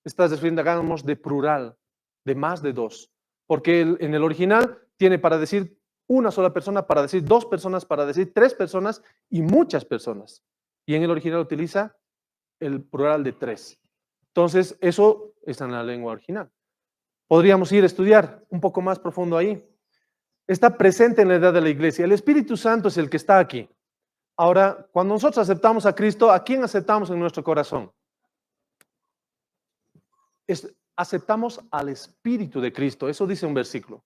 se está refiriendo a hagamos de plural, de más de dos. Porque en el original tiene para decir una sola persona, para decir dos personas, para decir tres personas y muchas personas. Y en el original utiliza el plural de tres. Entonces, eso está en la lengua original. Podríamos ir a estudiar un poco más profundo ahí. Está presente en la edad de la iglesia. El Espíritu Santo es el que está aquí. Ahora, cuando nosotros aceptamos a Cristo, ¿a quién aceptamos en nuestro corazón? Aceptamos al Espíritu de Cristo. Eso dice un versículo.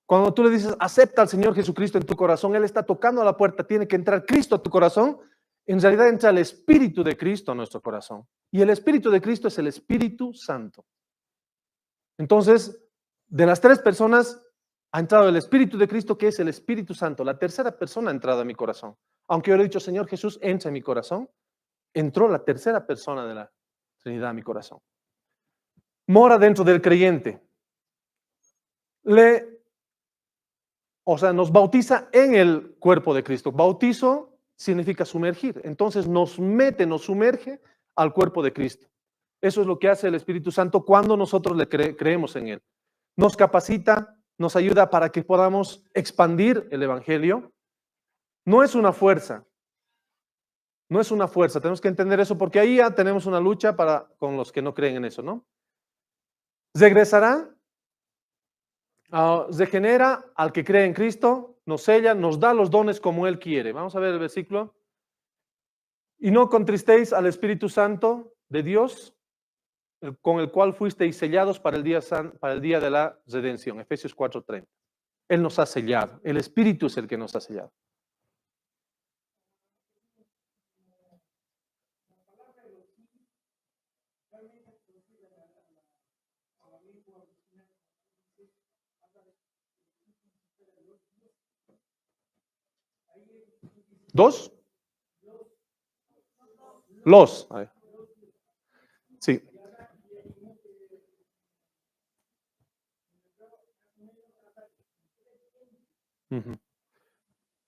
Cuando tú le dices, acepta al Señor Jesucristo en tu corazón, Él está tocando a la puerta, tiene que entrar Cristo a tu corazón. En realidad entra el Espíritu de Cristo a nuestro corazón. Y el Espíritu de Cristo es el Espíritu Santo. Entonces, de las tres personas, Ha entrado el Espíritu de Cristo, que es el Espíritu Santo. La tercera persona ha entrado a mi corazón. Aunque yo le he dicho, Señor Jesús, entra en mi corazón, entró la tercera persona de la Trinidad a mi corazón. Mora dentro del creyente. Nos bautiza en el cuerpo de Cristo. Bautizo significa sumergir. Entonces nos sumerge al cuerpo de Cristo. Eso es lo que hace el Espíritu Santo cuando nosotros le creemos en Él. Nos capacita, nos ayuda para que podamos expandir el Evangelio. No es una fuerza. No es una fuerza. Tenemos que entender eso porque ahí ya tenemos una lucha con los que no creen en eso, ¿no? Regresará. Regenera al que cree en Cristo, nos sella, nos da los dones como Él quiere. Vamos a ver el versículo. Y no contristéis al Espíritu Santo de Dios, con el cual fuisteis sellados para el día de la redención. Efesios 4:30. Él nos ha sellado. El Espíritu es el que nos ha sellado. ¿Dos? Los. A ver. Sí.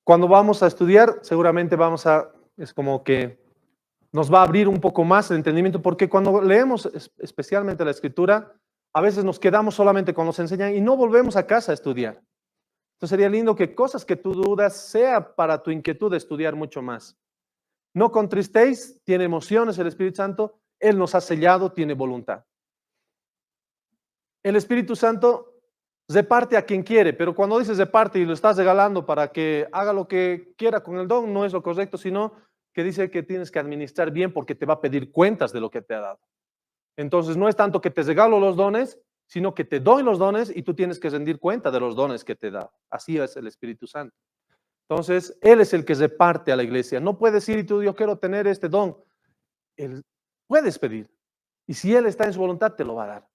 Cuando vamos a estudiar, seguramente es como que nos va a abrir un poco más el entendimiento, porque cuando leemos especialmente la Escritura, a veces nos quedamos solamente con los enseñan y no volvemos a casa a estudiar. Entonces sería lindo que cosas que tú dudas sea para tu inquietud de estudiar mucho más. No contristéis, tiene emociones el Espíritu Santo, Él nos ha sellado, tiene voluntad. El Espíritu Santo reparte a quien quiere, pero cuando dices reparte y lo estás regalando para que haga lo que quiera con el don, no es lo correcto, sino que dice que tienes que administrar bien porque te va a pedir cuentas de lo que te ha dado. Entonces no es tanto que te regalo los dones, sino que te doy los dones y tú tienes que rendir cuenta de los dones que te da. Así es el Espíritu Santo. Entonces, Él es el que reparte a la iglesia. No puedes ir y tú, yo quiero tener este don. Él puedes pedir. Y si Él está en su voluntad, te lo va a dar.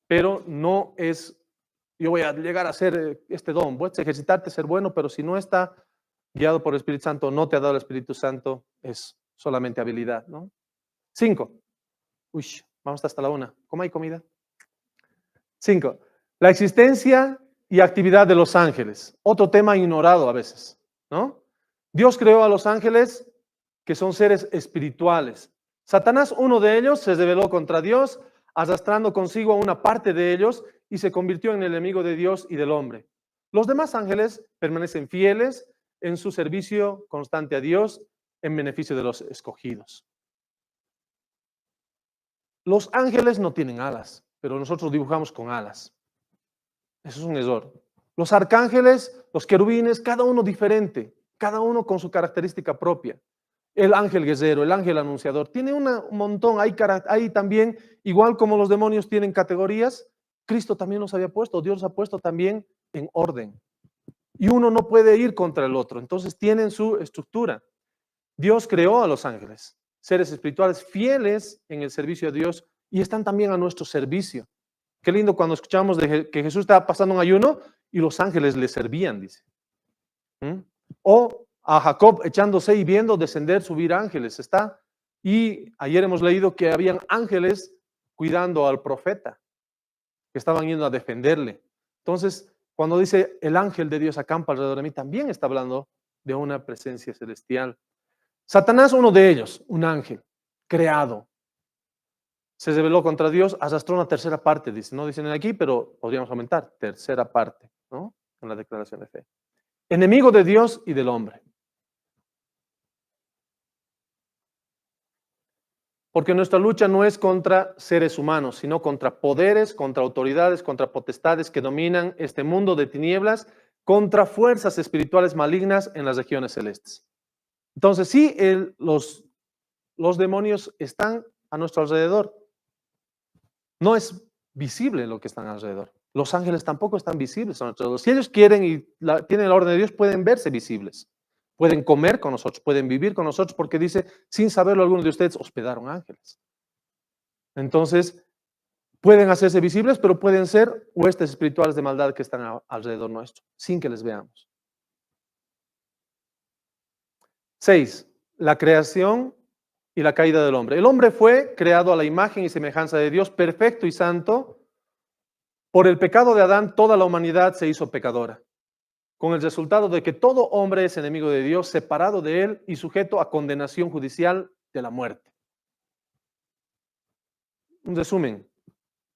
Pero no es, yo voy a llegar a hacer este don. Puedes ejercitarte, ser bueno, pero si no está guiado por el Espíritu Santo, no te ha dado el Espíritu Santo, es solamente habilidad, ¿no? 5. Uy, vamos hasta la 1. ¿Cómo hay comida? 5. La existencia y actividad de los ángeles. Otro tema ignorado a veces, ¿no? Dios creó a los ángeles que son seres espirituales. Satanás, uno de ellos, se rebeló contra Dios, arrastrando consigo a una parte de ellos y se convirtió en el enemigo de Dios y del hombre. Los demás ángeles permanecen fieles en su servicio constante a Dios en beneficio de los escogidos. Los ángeles no tienen alas, pero nosotros dibujamos con alas. Eso es un error. Los arcángeles, los querubines, cada uno diferente, cada uno con su característica propia. El ángel guerrero, el ángel anunciador, tiene un montón. Hay también, igual como los demonios tienen categorías, Cristo también los había puesto, Dios los ha puesto también en orden. Y uno no puede ir contra el otro, entonces tienen su estructura. Dios creó a los ángeles, seres espirituales fieles en el servicio a Dios y están también a nuestro servicio. Qué lindo cuando escuchamos de que Jesús estaba pasando un ayuno y los ángeles le servían, dice. O a Jacob echándose y viendo descender, subir ángeles, está. Y ayer hemos leído que habían ángeles cuidando al profeta, que estaban yendo a defenderle. Entonces, cuando dice el ángel de Dios acampa alrededor de mí, también está hablando de una presencia celestial. Satanás, uno de ellos, un ángel creado, se rebeló contra Dios, arrastró una tercera parte, dice, no dicen aquí, pero podríamos aumentar, tercera parte, ¿no? En la declaración de fe. Enemigo de Dios y del hombre. Porque nuestra lucha no es contra seres humanos, sino contra poderes, contra autoridades, contra potestades que dominan este mundo de tinieblas, contra fuerzas espirituales malignas en las regiones celestes. Entonces, sí, los demonios están a nuestro alrededor. No es visible lo que están alrededor. Los ángeles tampoco están visibles a nuestro alrededor. Si ellos quieren y tienen la orden de Dios, pueden verse visibles. Pueden comer con nosotros, pueden vivir con nosotros, porque dice, sin saberlo algunos de ustedes hospedaron ángeles. Entonces, Pueden hacerse visibles, pero pueden ser huestes espirituales de maldad que están alrededor nuestro, sin que les veamos. 6. La creación y la caída del hombre. El hombre fue creado a la imagen y semejanza de Dios, perfecto y santo. Por el pecado de Adán, toda la humanidad se hizo pecadora, con el resultado de que todo hombre es enemigo de Dios, separado de él y sujeto a condenación judicial de la muerte. Un resumen,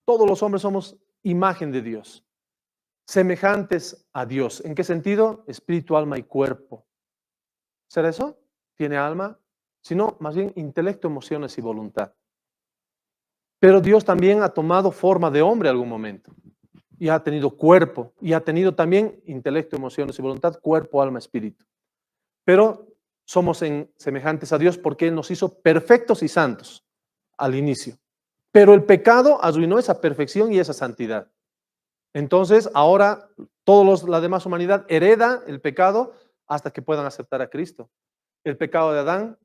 todos los hombres somos imagen de Dios, semejantes a Dios. ¿En qué sentido? Espíritu, alma y cuerpo. ¿Será eso? ¿Tiene alma? Sino, más bien, intelecto, emociones y voluntad. Pero Dios también ha tomado forma de hombre en algún momento. Y ha tenido cuerpo. Y ha tenido también intelecto, emociones y voluntad, cuerpo, alma, espíritu. Pero somos semejantes a Dios porque Él nos hizo perfectos y santos al inicio. Pero el pecado arruinó esa perfección y esa santidad. Entonces, ahora la demás humanidad hereda el pecado hasta que puedan aceptar a Cristo. El pecado de Adán,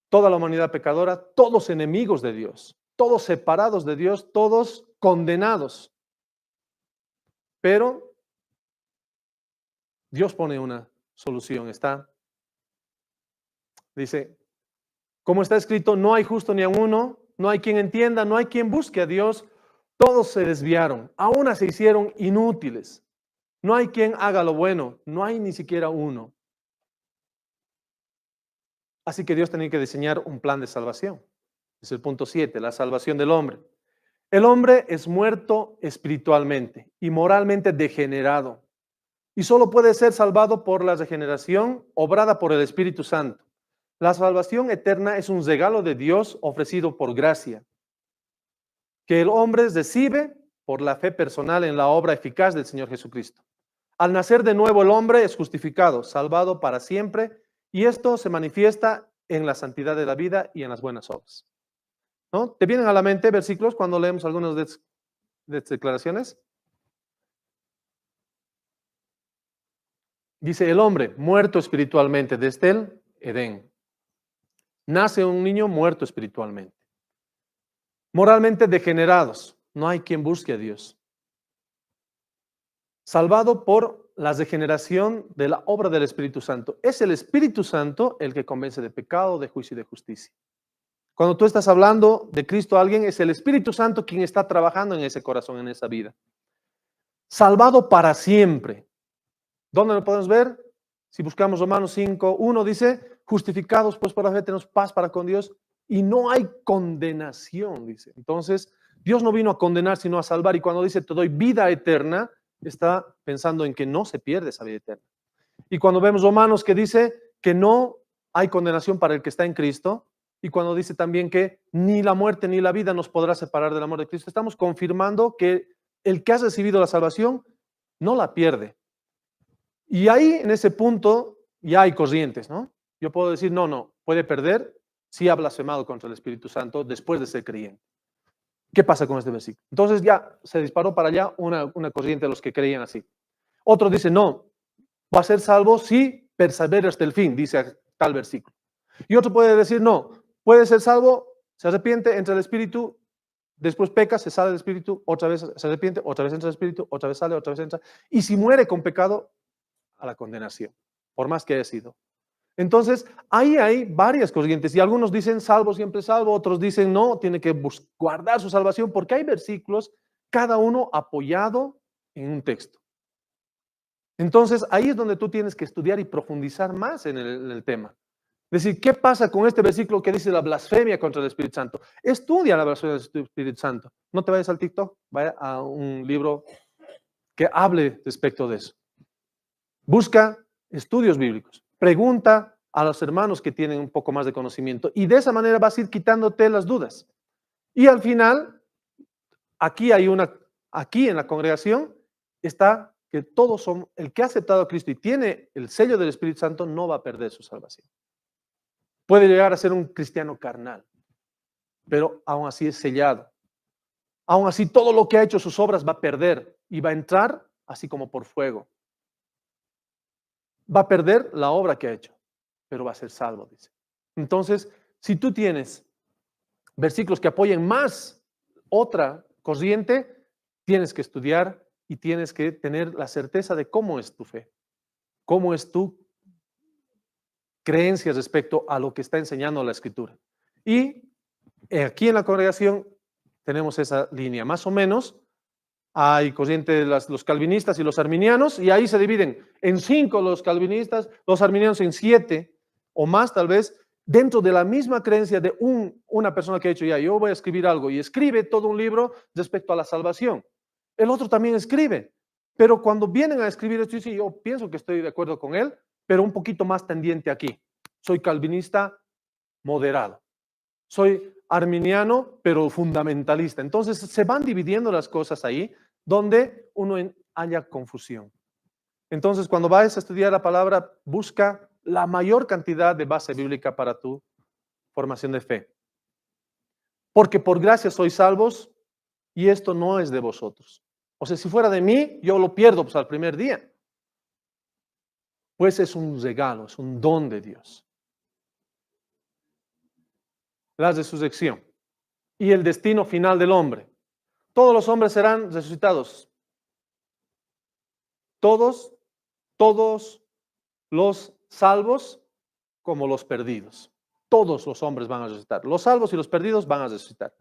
toda la humanidad pecadora, todos enemigos de Dios, todos separados de Dios, todos condenados. Pero Dios pone una solución. Dice, como está escrito, no hay justo ni a uno, no hay quien entienda, no hay quien busque a Dios. Todos se desviaron, a una se hicieron inútiles. No hay quien haga lo bueno, no hay ni siquiera uno. Así que Dios tenía que diseñar un plan de salvación. Es el punto 7, la salvación del hombre. El hombre es muerto espiritualmente y moralmente degenerado. Y solo puede ser salvado por la regeneración obrada por el Espíritu Santo. La salvación eterna es un regalo de Dios ofrecido por gracia, que el hombre recibe por la fe personal en la obra eficaz del Señor Jesucristo. Al nacer de nuevo el hombre es justificado, salvado para siempre, y esto se manifiesta en la santidad de la vida y en las buenas obras. ¿No? ¿Te vienen a la mente versículos cuando leemos algunas de estas declaraciones? Dice el hombre, muerto espiritualmente desde el Edén. Nace un niño muerto espiritualmente. Moralmente degenerados, no hay quien busque a Dios. Salvado por la regeneración de la obra del Espíritu Santo. Es el Espíritu Santo el que convence de pecado, de juicio y de justicia. Cuando tú estás hablando de Cristo a alguien, es el Espíritu Santo quien está trabajando en ese corazón, en esa vida. Salvado para siempre. ¿Dónde lo podemos ver? Si buscamos Romanos 5:1 dice, justificados pues por la fe tenemos paz para con Dios y no hay condenación, dice. Entonces, Dios no vino a condenar, sino a salvar. Y cuando dice, te doy vida eterna, está pensando en que no se pierde esa vida eterna. Y cuando vemos Romanos que dice que no hay condenación para el que está en Cristo, y cuando dice también que ni la muerte ni la vida nos podrá separar del amor de Cristo, estamos confirmando que el que ha recibido la salvación no la pierde. Y ahí, en ese punto, ya hay corrientes, ¿no? Yo puedo decir, no, puede perder si ha blasfemado contra el Espíritu Santo después de ser creyente. ¿Qué pasa con este versículo? Entonces ya se disparó para allá una corriente de los que creían así. Otro dice, no, va a ser salvo si persevera hasta el fin, dice tal versículo. Y otro puede decir, no, puede ser salvo, se arrepiente, entra el Espíritu, después peca, se sale del Espíritu, otra vez se arrepiente, otra vez entra el Espíritu, otra vez sale, otra vez entra. Y si muere con pecado, a la condenación, por más que haya sido. Entonces, ahí hay varias corrientes y algunos dicen salvo, siempre salvo, otros dicen no, tiene que guardar su salvación porque hay versículos, cada uno apoyado en un texto. Entonces, ahí es donde tú tienes que estudiar y profundizar más en el tema. Es decir, ¿qué pasa con este versículo que dice la blasfemia contra el Espíritu Santo? Estudia la blasfemia del Espíritu Santo. No te vayas al TikTok, vaya a un libro que hable respecto de eso. Busca estudios bíblicos, pregunta a los hermanos que tienen un poco más de conocimiento y de esa manera vas a ir quitándote las dudas. Y al final, aquí en la congregación está que todos son, el que ha aceptado a Cristo y tiene el sello del Espíritu Santo no va a perder su salvación. Puede llegar a ser un cristiano carnal, pero aún así es sellado. Aún así todo lo que ha hecho sus obras va a perder y va a entrar así como por fuego. Va a perder la obra que ha hecho, pero va a ser salvo, dice. Entonces, si tú tienes versículos que apoyen más otra corriente, tienes que estudiar y tienes que tener la certeza de cómo es tu fe, cómo es tu creencia respecto a lo que está enseñando la Escritura. Y aquí en la congregación tenemos esa línea, más o menos. Hay corriente de los calvinistas y los arminianos, y ahí se dividen en 5 los calvinistas, los arminianos en 7 o más tal vez, dentro de la misma creencia de una persona que ha dicho, ya, yo voy a escribir algo, y escribe todo un libro respecto a la salvación. El otro también escribe, pero cuando vienen a escribir esto, sí, yo pienso que estoy de acuerdo con él, pero un poquito más tendiente aquí. Soy calvinista moderado. Soy arminiano, pero fundamentalista. Entonces se van dividiendo las cosas ahí, donde uno haya confusión. Entonces, cuando vayas a estudiar la palabra, busca la mayor cantidad de base bíblica para tu formación de fe. Porque por gracia sois salvos, y esto no es de vosotros. O sea, si fuera de mí, yo lo pierdo pues al primer día. Pues es un regalo, es un don de Dios. La resurrección y el destino final del hombre. Todos los hombres serán resucitados. Todos los salvos como los perdidos. Todos los hombres van a resucitar. Los salvos y los perdidos van a resucitar.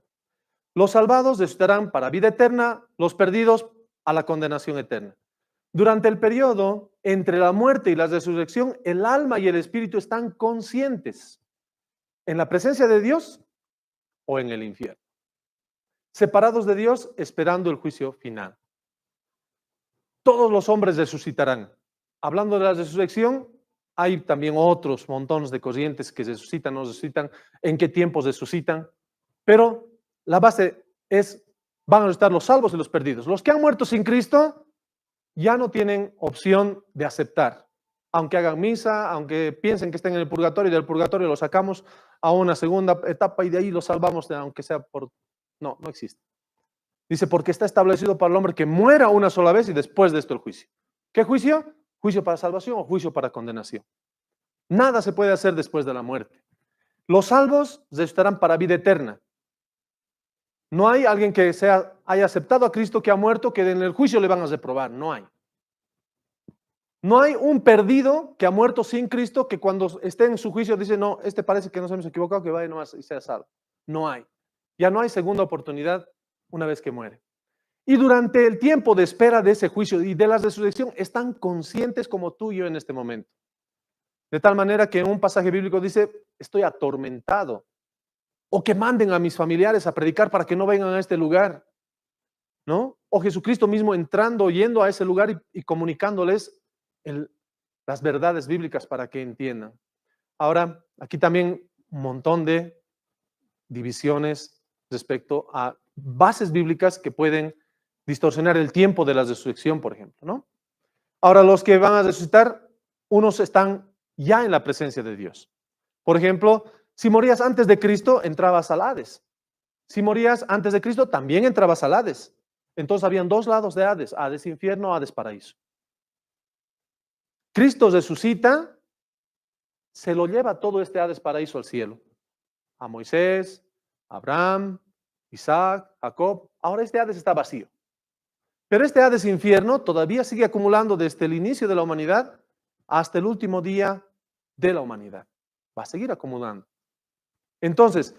Los salvados resucitarán para vida eterna, los perdidos a la condenación eterna. Durante el periodo entre la muerte y la resurrección, el alma y el espíritu están conscientes en la presencia de Dios o en el infierno, separados de Dios esperando el juicio final. Todos los hombres resucitarán. Hablando de la resurrección, hay también otros montones de corrientes que resucitan, no resucitan, en qué tiempos resucitan, pero la base es, van a resucitar los salvos y los perdidos. Los que han muerto sin Cristo ya no tienen opción de aceptar, aunque hagan misa, aunque piensen que estén en el purgatorio, y del purgatorio los sacamos a una segunda etapa y de ahí los salvamos, aunque sea por... No, no existe. Dice, porque está establecido para el hombre que muera una sola vez y después de esto el juicio. ¿Qué juicio? ¿Juicio para salvación o juicio para condenación? Nada se puede hacer después de la muerte. Los salvos resucitarán para vida eterna. No hay alguien que haya aceptado a Cristo, que ha muerto, que en el juicio le van a reprobar. No hay. No hay un perdido que ha muerto sin Cristo que cuando esté en su juicio dice, no, este parece que nos hemos equivocado, que vaya nomás y sea salvo. No hay. Ya no hay segunda oportunidad una vez que muere. Y durante el tiempo de espera de ese juicio y de la resurrección, están conscientes como tú y yo en este momento. De tal manera que en un pasaje bíblico dice, estoy atormentado. O que manden a mis familiares a predicar para que no vengan a este lugar, ¿no? O Jesucristo mismo entrando, yendo a ese lugar y comunicándoles las verdades bíblicas para que entiendan. Ahora, aquí también un montón de divisiones respecto a bases bíblicas que pueden distorsionar el tiempo de la resurrección, por ejemplo, ¿no? Ahora, los que van a resucitar, unos están ya en la presencia de Dios. Por ejemplo, si morías antes de Cristo, entrabas al Hades. Si morías antes de Cristo, también entrabas al Hades. Entonces habían 2 lados de Hades, Hades infierno, Hades paraíso. Cristo resucita, se lo lleva todo este Hades paraíso al cielo. A Moisés, a Abraham, Isaac, Jacob. Ahora este Hades está vacío. Pero este Hades infierno todavía sigue acumulando desde el inicio de la humanidad hasta el último día de la humanidad. Va a seguir acumulando. Entonces,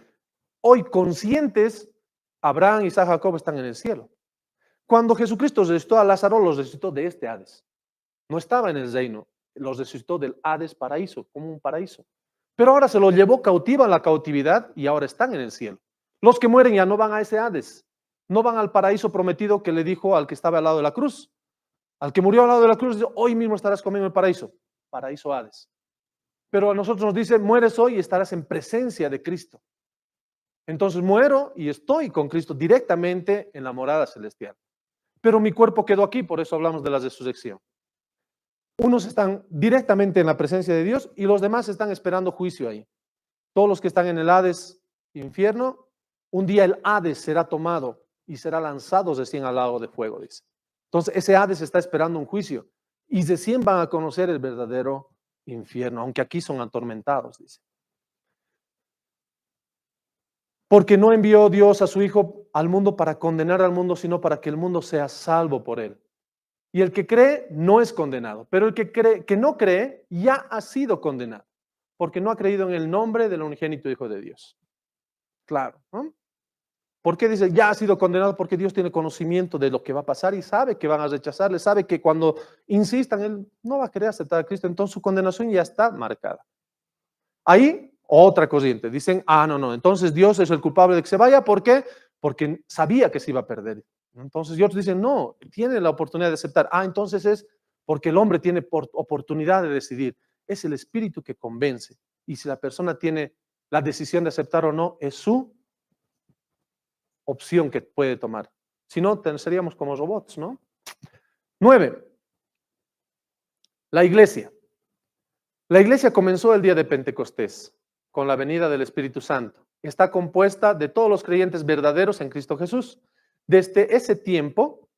hoy conscientes, Abraham, Isaac, Jacob están en el cielo. Cuando Jesucristo resucitó a Lázaro, los resucitó de este Hades. No estaba en el reino, los resucitó del Hades paraíso, como un paraíso. Pero ahora se los llevó cautiva a la cautividad y ahora están en el cielo. Los que mueren ya no van a ese Hades, no van al paraíso prometido que le dijo al que estaba al lado de la cruz. Al que murió al lado de la cruz, dice, hoy mismo estarás conmigo en el paraíso. Paraíso Hades. Pero a nosotros nos dice, mueres hoy y estarás en presencia de Cristo. Entonces muero y estoy con Cristo directamente en la morada celestial. Pero mi cuerpo quedó aquí, por eso hablamos de la resurrección. Unos están directamente en la presencia de Dios y los demás están esperando juicio ahí. Todos los que están en el Hades infierno, un día el Hades será tomado y será lanzado recién al lago de fuego, dice. Entonces ese Hades está esperando un juicio y recién van a conocer el verdadero infierno, aunque aquí son atormentados, dice. Porque no envió Dios a su Hijo al mundo para condenar al mundo, sino para que el mundo sea salvo por él. Y el que cree no es condenado, pero el que no cree ya ha sido condenado, porque no ha creído en el nombre del unigénito Hijo de Dios. Claro, ¿no? ¿Por qué dice ya ha sido condenado? Porque Dios tiene conocimiento de lo que va a pasar y sabe que van a rechazarle, sabe que cuando insistan, Él no va a querer aceptar a Cristo, entonces su condenación ya está marcada. Ahí, otra corriente, dicen, no, entonces Dios es el culpable de que se vaya, ¿por qué? Porque sabía que se iba a perder. Entonces, y otros dicen, no, tiene la oportunidad de aceptar. Entonces es porque el hombre tiene oportunidad de decidir. Es el espíritu que convence. Y si la persona tiene la decisión de aceptar o no, es su opción que puede tomar. Si no, seríamos como robots, ¿no? 9. La iglesia. La iglesia comenzó el día de Pentecostés, con la venida del Espíritu Santo. Está compuesta de todos los creyentes verdaderos en Cristo Jesús. Desde ese tiempo,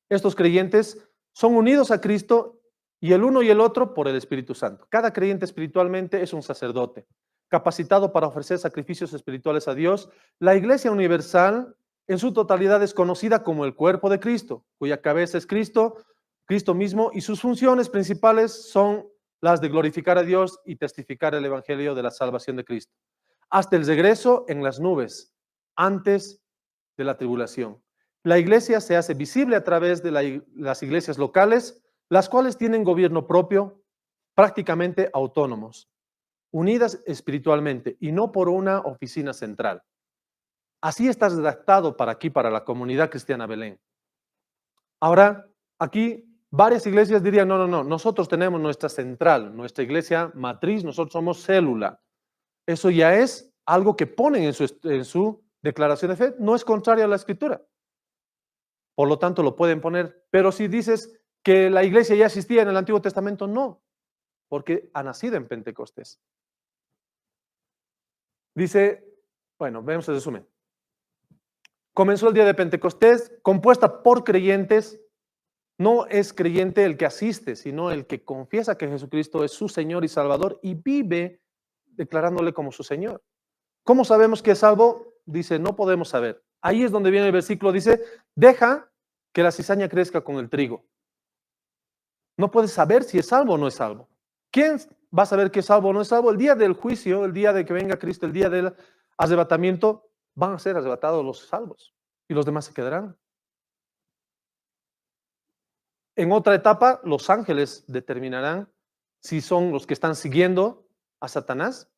estos creyentes son unidos a Cristo y el uno y el otro por el Espíritu Santo. Cada creyente espiritualmente es un sacerdote, capacitado para ofrecer sacrificios espirituales a Dios. La Iglesia Universal en su totalidad es conocida como el cuerpo de Cristo, cuya cabeza es Cristo, Cristo mismo, y sus funciones principales son las de glorificar a Dios y testificar el evangelio de la salvación de Cristo, hasta el regreso en las nubes, antes de la tribulación. La iglesia se hace visible a través de las iglesias locales, las cuales tienen gobierno propio, prácticamente autónomos, unidas espiritualmente y no por una oficina central. Así está redactado para aquí, para la comunidad cristiana Belén. Ahora, aquí varias iglesias dirían, no, nosotros tenemos nuestra central, nuestra iglesia matriz, nosotros somos célula. Eso ya es algo que ponen en su declaración de fe, no es contrario a la escritura. Por lo tanto, lo pueden poner. Pero si dices que la iglesia ya existía en el Antiguo Testamento, no, porque ha nacido en Pentecostés. Dice, bueno, vemos el resumen. Comenzó el día de Pentecostés, compuesta por creyentes. No es creyente el que asiste, sino el que confiesa que Jesucristo es su Señor y Salvador y vive declarándole como su Señor. ¿Cómo sabemos que es salvo? Dice, no podemos saber. Ahí es donde viene el versículo, dice, deja que la cizaña crezca con el trigo. No puedes saber si es salvo o no es salvo. ¿Quién va a saber que es salvo o no es salvo? El día del juicio, el día de que venga Cristo, el día del arrebatamiento, van a ser arrebatados los salvos y los demás se quedarán. En otra etapa, los ángeles determinarán si son los que están siguiendo a Satanás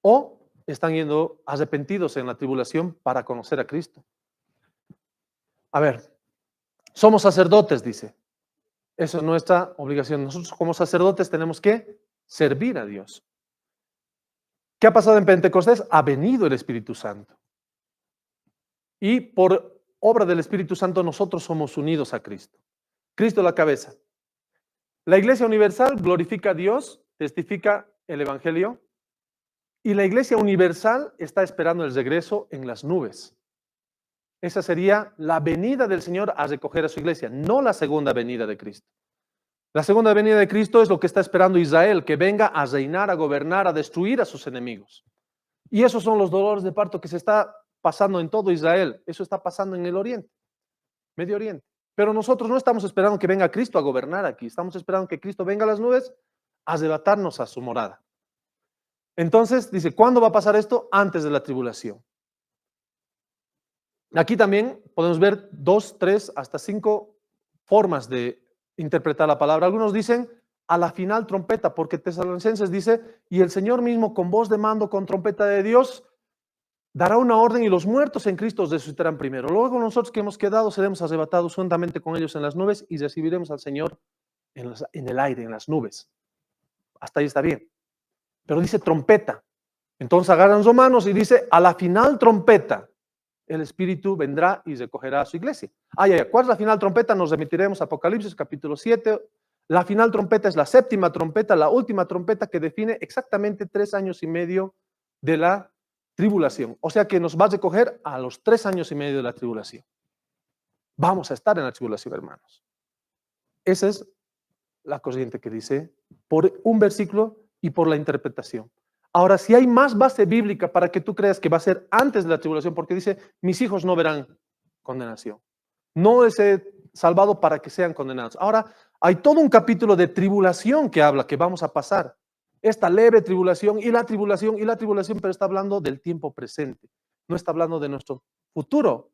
o están yendo arrepentidos en la tribulación para conocer a Cristo. A ver, somos sacerdotes, dice. Eso es nuestra obligación. Nosotros como sacerdotes tenemos que servir a Dios. ¿Qué ha pasado en Pentecostés? Ha venido el Espíritu Santo. Y por obra del Espíritu Santo nosotros somos unidos a Cristo. Cristo es la cabeza. La Iglesia Universal glorifica a Dios, testifica el Evangelio, y la Iglesia Universal está esperando el regreso en las nubes. Esa sería la venida del Señor a recoger a su iglesia, no la segunda venida de Cristo. La segunda venida de Cristo es lo que está esperando Israel, que venga a reinar, a gobernar, a destruir a sus enemigos. Y esos son los dolores de parto que se está pasando en todo Israel. Eso está pasando en el Oriente, Medio Oriente. Pero nosotros no estamos esperando que venga Cristo a gobernar aquí. Estamos esperando que Cristo venga a las nubes a arrebatarnos a su morada. Entonces, dice, ¿cuándo va a pasar esto? Antes de la tribulación. Aquí también podemos ver 2, 3, hasta 5 formas de interpretar la palabra. Algunos dicen a la final trompeta, porque Tesalonicenses dice, y el Señor mismo con voz de mando, con trompeta de Dios, dará una orden y los muertos en Cristo resucitarán primero. Luego nosotros que hemos quedado seremos arrebatados juntamente con ellos en las nubes y recibiremos al Señor en el aire, en las nubes. Hasta ahí está bien. Pero dice trompeta. Entonces agarran Romanos y dice, a la final trompeta, el Espíritu vendrá y recogerá a su iglesia. ¿Cuál es la final trompeta? Nos remitiremos a Apocalipsis capítulo 7. La final trompeta es la séptima trompeta, la última trompeta que define exactamente 3 años y medio de la tribulación. O sea que nos va a recoger a los 3 años y medio de la tribulación. Vamos a estar en la tribulación, hermanos. Esa es la corriente que dice por un versículo y por la interpretación. Ahora, si hay más base bíblica para que tú creas que va a ser antes de la tribulación, porque dice, mis hijos no verán condenación. No es salvado para que sean condenados. Ahora, hay todo un capítulo de tribulación que habla que vamos a pasar. Esta leve tribulación y la tribulación y la tribulación, pero está hablando del tiempo presente. No está hablando de nuestro futuro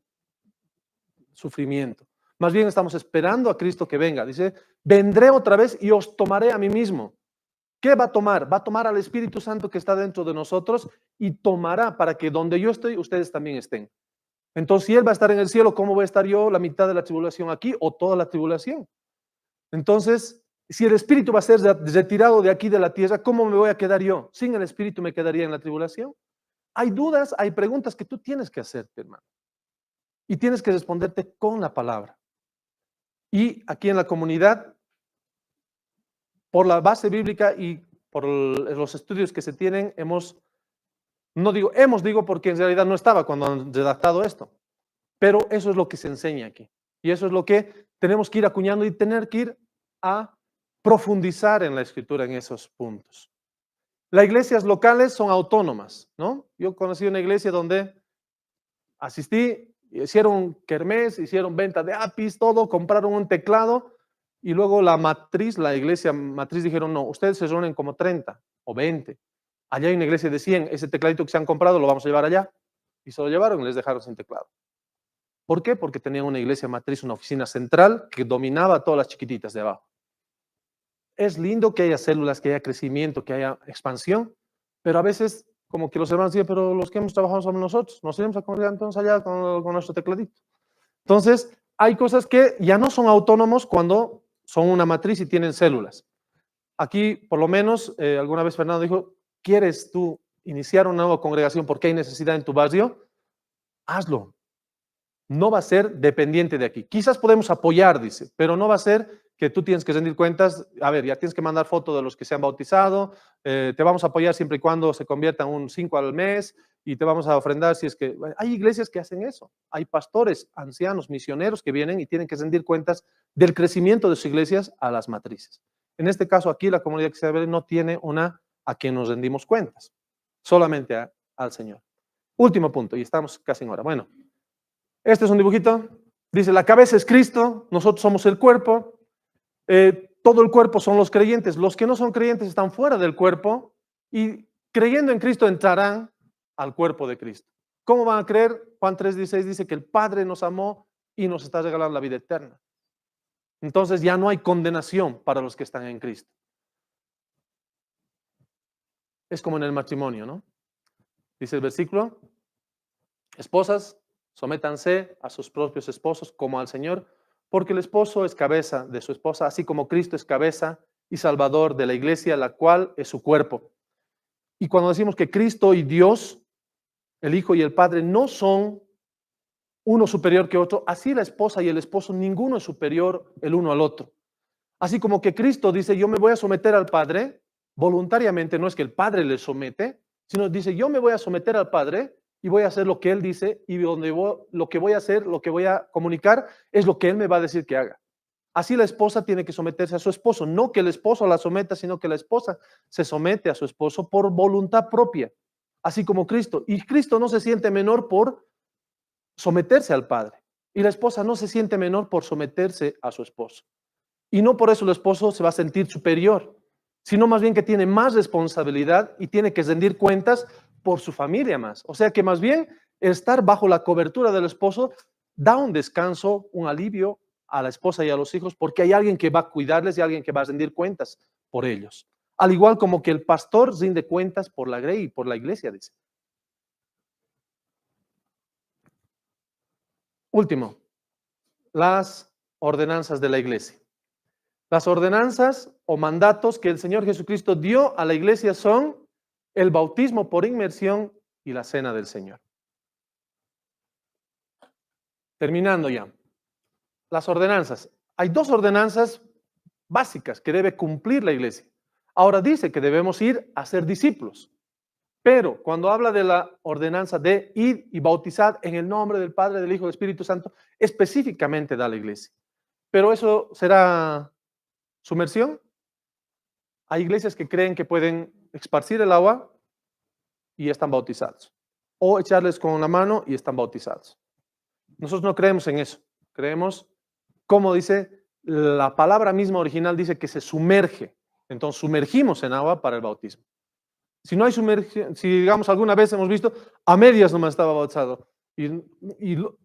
sufrimiento. Más bien estamos esperando a Cristo que venga. Dice, vendré otra vez y os tomaré a mí mismo. ¿Qué va a tomar? Va a tomar al Espíritu Santo que está dentro de nosotros y tomará para que donde yo estoy, ustedes también estén. Entonces, si Él va a estar en el cielo, ¿cómo voy a estar yo la mitad de la tribulación aquí o toda la tribulación? Entonces, si el Espíritu va a ser retirado de aquí de la tierra, ¿cómo me voy a quedar yo? Sin el Espíritu me quedaría en la tribulación. Hay dudas, hay preguntas que tú tienes que hacerte, hermano. Y tienes que responderte con la palabra. Y aquí en la comunidad, por la base bíblica y por los estudios que se tienen, digo porque en realidad no estaba cuando han redactado esto, pero eso es lo que se enseña aquí. Y eso es lo que tenemos que ir acuñando y tener que ir a profundizar en la escritura en esos puntos. Las iglesias locales son autónomas, ¿no? Yo conocí una iglesia donde asistí, hicieron kermés, hicieron venta de APIs, todo, compraron un teclado y luego la iglesia matriz dijeron, no, ustedes se reúnen como 30 o 20. Allá hay una iglesia de 100, ese tecladito que se han comprado lo vamos a llevar allá. Y se lo llevaron y les dejaron sin teclado. ¿Por qué? Porque tenían una iglesia matriz, una oficina central que dominaba a todas las chiquititas de abajo. Es lindo que haya células, que haya crecimiento, que haya expansión, pero a veces como que los hermanos dicen, pero los que hemos trabajado somos nosotros, nos iremos a congregar entonces allá con nuestro tecladito. Entonces, hay cosas que ya no son autónomos cuando son una matriz y tienen células. Aquí, por lo menos, alguna vez Fernando dijo, ¿quieres tú iniciar una nueva congregación porque hay necesidad en tu barrio? Hazlo. No va a ser dependiente de aquí. Quizás podemos apoyar, dice, pero no va a ser que tú tienes que rendir cuentas. A ver, ya tienes que mandar foto de los que se han bautizado, te vamos a apoyar siempre y cuando se conviertan un 5 al mes y te vamos a ofrendar si es que... Hay iglesias que hacen eso. Hay pastores, ancianos, misioneros que vienen y tienen que rendir cuentas del crecimiento de sus iglesias a las matrices. En este caso aquí la comunidad que se ve no tiene una a quien nos rendimos cuentas, solamente al Señor. Último punto, y estamos casi en hora. Bueno, este es un dibujito. Dice, la cabeza es Cristo, nosotros somos el cuerpo. Todo el cuerpo son los creyentes. Los que no son creyentes están fuera del cuerpo y creyendo en Cristo entrarán al cuerpo de Cristo. ¿Cómo van a creer? Juan 3:16 dice que el Padre nos amó y nos está regalando la vida eterna. Entonces ya no hay condenación para los que están en Cristo. Es como en el matrimonio, ¿no? Dice el versículo, esposas, sométanse a sus propios esposos como al Señor, porque el esposo es cabeza de su esposa, así como Cristo es cabeza y salvador de la iglesia, la cual es su cuerpo. Y cuando decimos que Cristo y Dios, el Hijo y el Padre, no son uno superior que otro, así la esposa y el esposo, ninguno es superior el uno al otro. Así como que Cristo dice, yo me voy a someter al Padre, voluntariamente, no es que el Padre le somete, sino dice, yo me voy a someter al Padre y voy a hacer lo que Él dice y lo que voy a hacer, lo que voy a comunicar, es lo que Él me va a decir que haga. Así la esposa tiene que someterse a su esposo, no que el esposo la someta, sino que la esposa se somete a su esposo por voluntad propia, así como Cristo. Y Cristo no se siente menor por someterse al Padre, y la esposa no se siente menor por someterse a su esposo. Y no por eso el esposo se va a sentir superior, sino más bien que tiene más responsabilidad y tiene que rendir cuentas por su familia más. O sea que más bien estar bajo la cobertura del esposo da un descanso, un alivio a la esposa y a los hijos, porque hay alguien que va a cuidarles y alguien que va a rendir cuentas por ellos. Al igual como que el pastor rinde cuentas por la grey y por la iglesia, dice. Último, las ordenanzas de la iglesia. Las ordenanzas o mandatos que el Señor Jesucristo dio a la iglesia son el bautismo por inmersión y la cena del Señor. Terminando ya. Las ordenanzas. Hay dos ordenanzas básicas que debe cumplir la iglesia. Ahora dice que debemos ir a ser discípulos. Pero cuando habla de la ordenanza de ir y bautizar en el nombre del Padre, del Hijo y del Espíritu Santo, específicamente da la iglesia. Pero eso será sumersión. Hay iglesias que creen que pueden esparcir el agua y están bautizados. O echarles con la mano y están bautizados. Nosotros no creemos en eso. Creemos, como dice, la palabra misma original dice que se sumerge. Entonces sumergimos en agua para el bautismo. Si no hay sumergión, si digamos alguna vez hemos visto, a medias nomás estaba bautizado.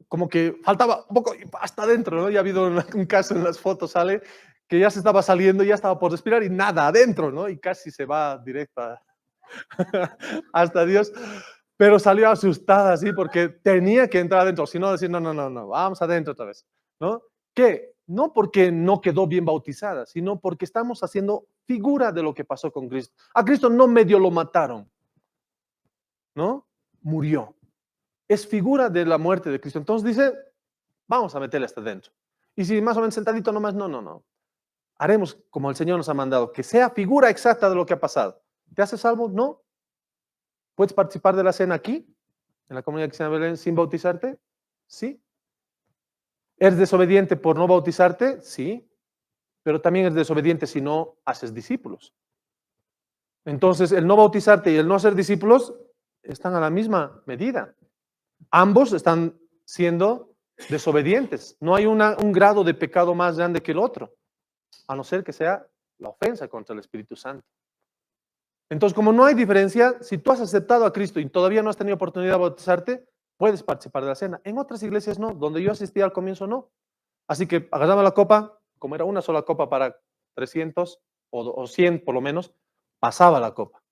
Como que faltaba un poco y hasta adentro, ¿no? Ya ha habido un caso en las fotos, sale, que ya se estaba saliendo, ya estaba por respirar y nada adentro, ¿no? Y casi se va directa hasta Dios. Pero salió asustada así porque tenía que entrar adentro, si no decir, no, vamos adentro otra vez, ¿no? ¿Qué? No porque no quedó bien bautizada, sino porque estamos haciendo figura de lo que pasó con Cristo. A Cristo no medio lo mataron, ¿no? Murió. Es figura de la muerte de Cristo. Entonces dice, vamos a meterle hasta adentro. Y si más o menos sentadito nomás, no. Haremos como el Señor nos ha mandado, que sea figura exacta de lo que ha pasado. ¿Te haces salvo? No. ¿Puedes participar de la cena aquí, en la comunidad cristiana de Belén, sin bautizarte? Sí. ¿Eres desobediente por no bautizarte? Sí. Pero también eres desobediente si no haces discípulos. Entonces, el no bautizarte y el no hacer discípulos están a la misma medida. Ambos están siendo desobedientes. No hay un grado de pecado más grande que el otro, a no ser que sea la ofensa contra el Espíritu Santo. Entonces, como no hay diferencia, si tú has aceptado a Cristo y todavía no has tenido oportunidad de bautizarte, puedes participar de la cena. En otras iglesias no, donde yo asistía al comienzo no. Así que agarraba la copa, como era una sola copa para 300 o 100 por lo menos, pasaba la copa,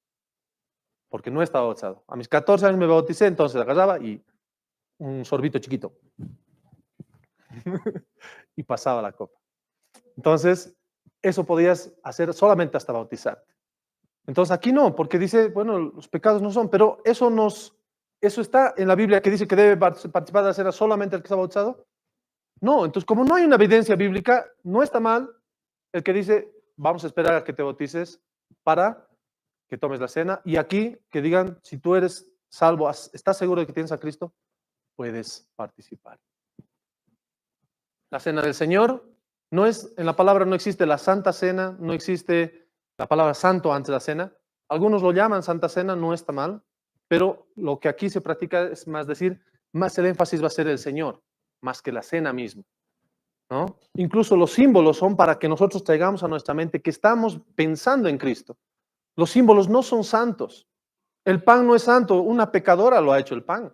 porque no estaba bautizado. A mis 14 años me bauticé, entonces agarraba y un sorbito chiquito y pasaba la copa. Entonces, eso podías hacer solamente hasta bautizarte. Entonces aquí no, porque dice, bueno, los pecados no son, pero eso está en la Biblia que dice que debe participar de la cena solamente el que está bautizado. No, entonces como no hay una evidencia bíblica, no está mal el que dice, vamos a esperar a que te bautices para que tomes la cena. Y aquí que digan, si tú eres salvo, estás seguro de que tienes a Cristo, puedes participar. La cena del Señor no es, en la palabra no existe la Santa Cena, no existe la palabra santo antes de la cena. Algunos lo llaman Santa Cena, no está mal, pero lo que aquí se practica es más decir, más el énfasis va a ser el Señor, más que la cena misma, ¿no? Incluso los símbolos son para que nosotros traigamos a nuestra mente que estamos pensando en Cristo. Los símbolos no son santos. El pan no es santo, una pecadora lo ha hecho el pan.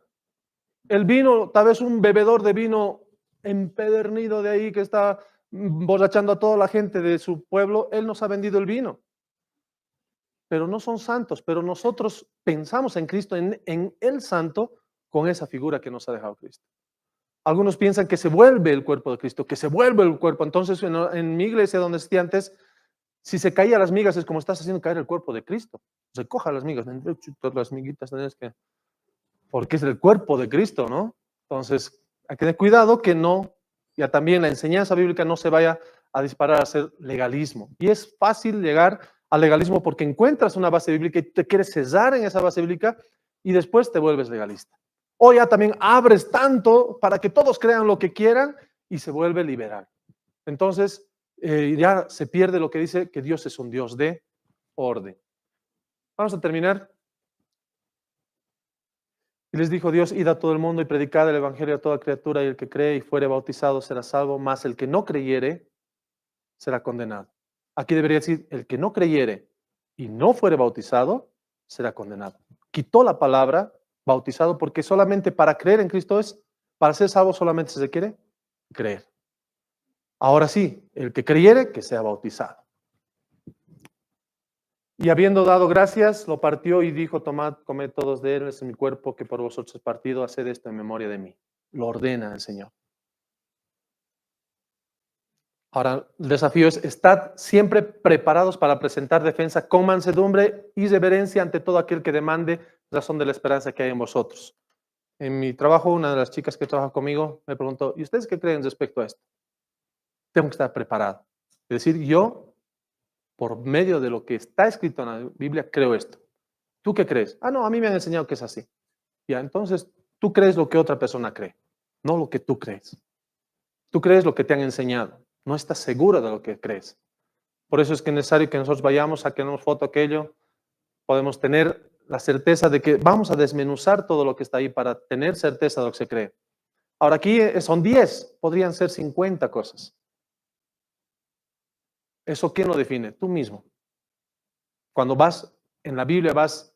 El vino, tal vez un bebedor de vino empedernido de ahí que está borrachando a toda la gente de su pueblo, él nos ha vendido el vino. Pero no son santos, pero nosotros pensamos en Cristo, en el santo, con esa figura que nos ha dejado Cristo. Algunos piensan que se vuelve el cuerpo de Cristo, que se vuelve el cuerpo. Entonces, en mi iglesia donde estoy antes, si se caían las migas es como estás haciendo caer el cuerpo de Cristo. Se coja las migas, las miguitas, porque es el cuerpo de Cristo, ¿no? Entonces, hay que tener cuidado que no, ya también la enseñanza bíblica no se vaya a disparar a hacer legalismo. Y es fácil llegar al legalismo porque encuentras una base bíblica y te quieres cesar en esa base bíblica y después te vuelves legalista. O ya también abres tanto para que todos crean lo que quieran y se vuelve liberal. Entonces, ya se pierde lo que dice que Dios es un Dios de orden. Vamos a terminar. Y les dijo Dios, id a todo el mundo y predicad el evangelio a toda criatura, y el que cree y fuere bautizado será salvo, mas el que no creyere será condenado. Aquí debería decir, el que no creyere y no fuere bautizado será condenado. Quitó la palabra bautizado porque solamente para creer en Cristo para ser salvo solamente se quiere creer. Ahora sí, el que creyere, que sea bautizado. Y habiendo dado gracias, lo partió y dijo, tomad, comed todos de él, es mi cuerpo que por vosotros es partido, haced esto en memoria de mí. Lo ordena el Señor. Ahora, el desafío es, estad siempre preparados para presentar defensa con mansedumbre y reverencia ante todo aquel que demande razón de la esperanza que hay en vosotros. En mi trabajo, una de las chicas que trabaja conmigo me preguntó, ¿y ustedes qué creen respecto a esto? Tengo que estar preparado. Es decir, yo, por medio de lo que está escrito en la Biblia, creo esto. ¿Tú qué crees? Ah, no, a mí me han enseñado que es así. Ya, entonces, tú crees lo que otra persona cree, no lo que tú crees. Tú crees lo que te han enseñado. No estás segura de lo que crees. Por eso es que es necesario que nosotros vayamos, saquemos foto aquello, podemos tener la certeza de que vamos a desmenuzar todo lo que está ahí para tener certeza de lo que se cree. Ahora aquí son 10, podrían ser 50 cosas. ¿Eso quién lo define? Tú mismo. Cuando vas en la Biblia vas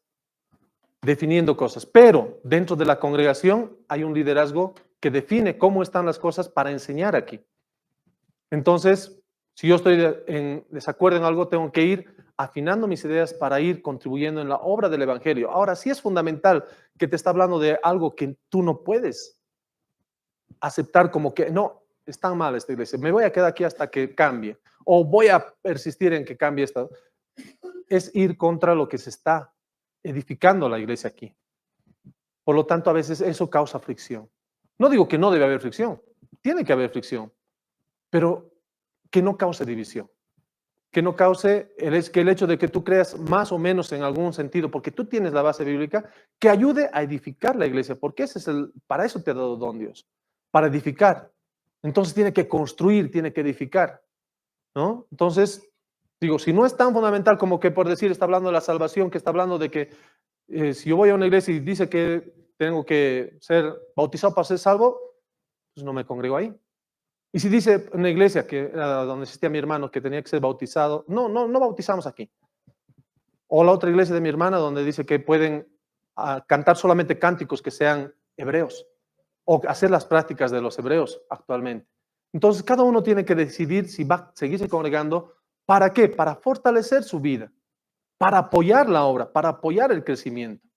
definiendo cosas, pero dentro de la congregación hay un liderazgo que define cómo están las cosas para enseñar aquí. Entonces, si yo estoy en desacuerdo en algo, tengo que ir afinando mis ideas para ir contribuyendo en la obra del Evangelio. Ahora, sí es fundamental que te está hablando de algo que tú no puedes aceptar como que, no, está mal esta iglesia, me voy a quedar aquí hasta que cambie, o voy a persistir en que cambie esta. Es ir contra lo que se está edificando la iglesia aquí. Por lo tanto, a veces eso causa fricción. No digo que no debe haber fricción, tiene que haber fricción, pero que no cause división, que no cause que el hecho de que tú creas más o menos en algún sentido, porque tú tienes la base bíblica, que ayude a edificar la iglesia, porque para eso te ha dado don Dios, para edificar. Entonces tiene que construir, tiene que edificar, ¿no? Entonces, digo, si no es tan fundamental como que por decir, está hablando de la salvación, que está hablando de que si yo voy a una iglesia y dice que tengo que ser bautizado para ser salvo, pues no me congrego ahí. Y si dice en la iglesia que era donde existía mi hermano que tenía que ser bautizado, no bautizamos aquí. O la otra iglesia de mi hermana donde dice que pueden cantar solamente cánticos que sean hebreos o hacer las prácticas de los hebreos actualmente. Entonces cada uno tiene que decidir si va a seguirse congregando. ¿Para qué? Para fortalecer su vida, para apoyar la obra, para apoyar el crecimiento.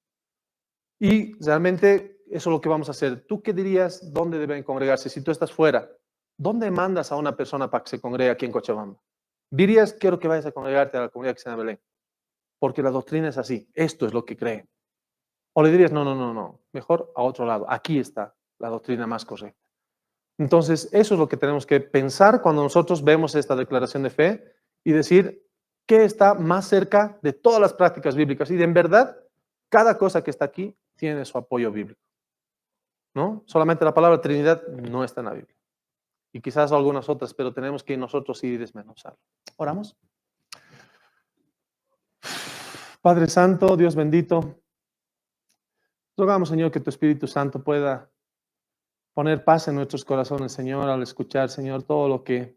Y realmente eso es lo que vamos a hacer. ¿Tú qué dirías dónde deben congregarse? Si tú estás fuera, ¿dónde mandas a una persona para que se congregue aquí en Cochabamba? Dirías, quiero que vayas a congregarte a la comunidad cristiana de Belén, porque la doctrina es así, esto es lo que creen. O le dirías, no, mejor a otro lado, aquí está la doctrina más correcta. Entonces, eso es lo que tenemos que pensar cuando nosotros vemos esta declaración de fe y decir qué está más cerca de todas las prácticas bíblicas. Y en verdad, cada cosa que está aquí tiene su apoyo bíblico, ¿no? Solamente la palabra Trinidad no está en la Biblia. Y quizás algunas otras, pero tenemos que nosotros ir desmenuzar. ¿Oramos? Padre Santo, Dios bendito, rogamos, Señor, que tu Espíritu Santo pueda poner paz en nuestros corazones, Señor, al escuchar, Señor, todo lo que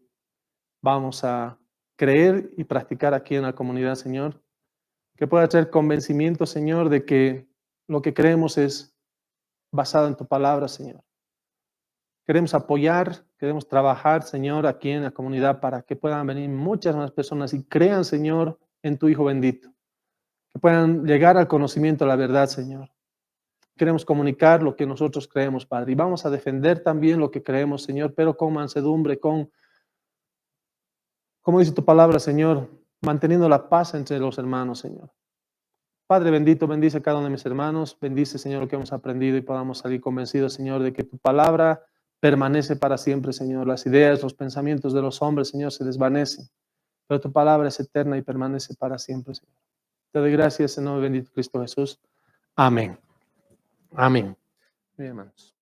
vamos a creer y practicar aquí en la comunidad, Señor. Que pueda traer convencimiento, Señor, de que lo que creemos es basado en tu palabra, Señor. Queremos apoyar, queremos trabajar, Señor, aquí en la comunidad para que puedan venir muchas más personas y crean, Señor, en tu Hijo bendito. Que puedan llegar al conocimiento de la verdad, Señor. Queremos comunicar lo que nosotros creemos, Padre, y vamos a defender también lo que creemos, Señor, pero con mansedumbre, como dice tu palabra, Señor, manteniendo la paz entre los hermanos, Señor. Padre bendito, bendice a cada uno de mis hermanos, bendice, Señor, lo que hemos aprendido y podamos salir convencidos, Señor, de que tu palabra permanece para siempre, Señor. Las ideas, los pensamientos de los hombres, Señor, se desvanecen, pero tu palabra es eterna y permanece para siempre, Señor. Te doy gracias en nombre bendito Cristo Jesús. Amén. Amén. Bien, hermanos.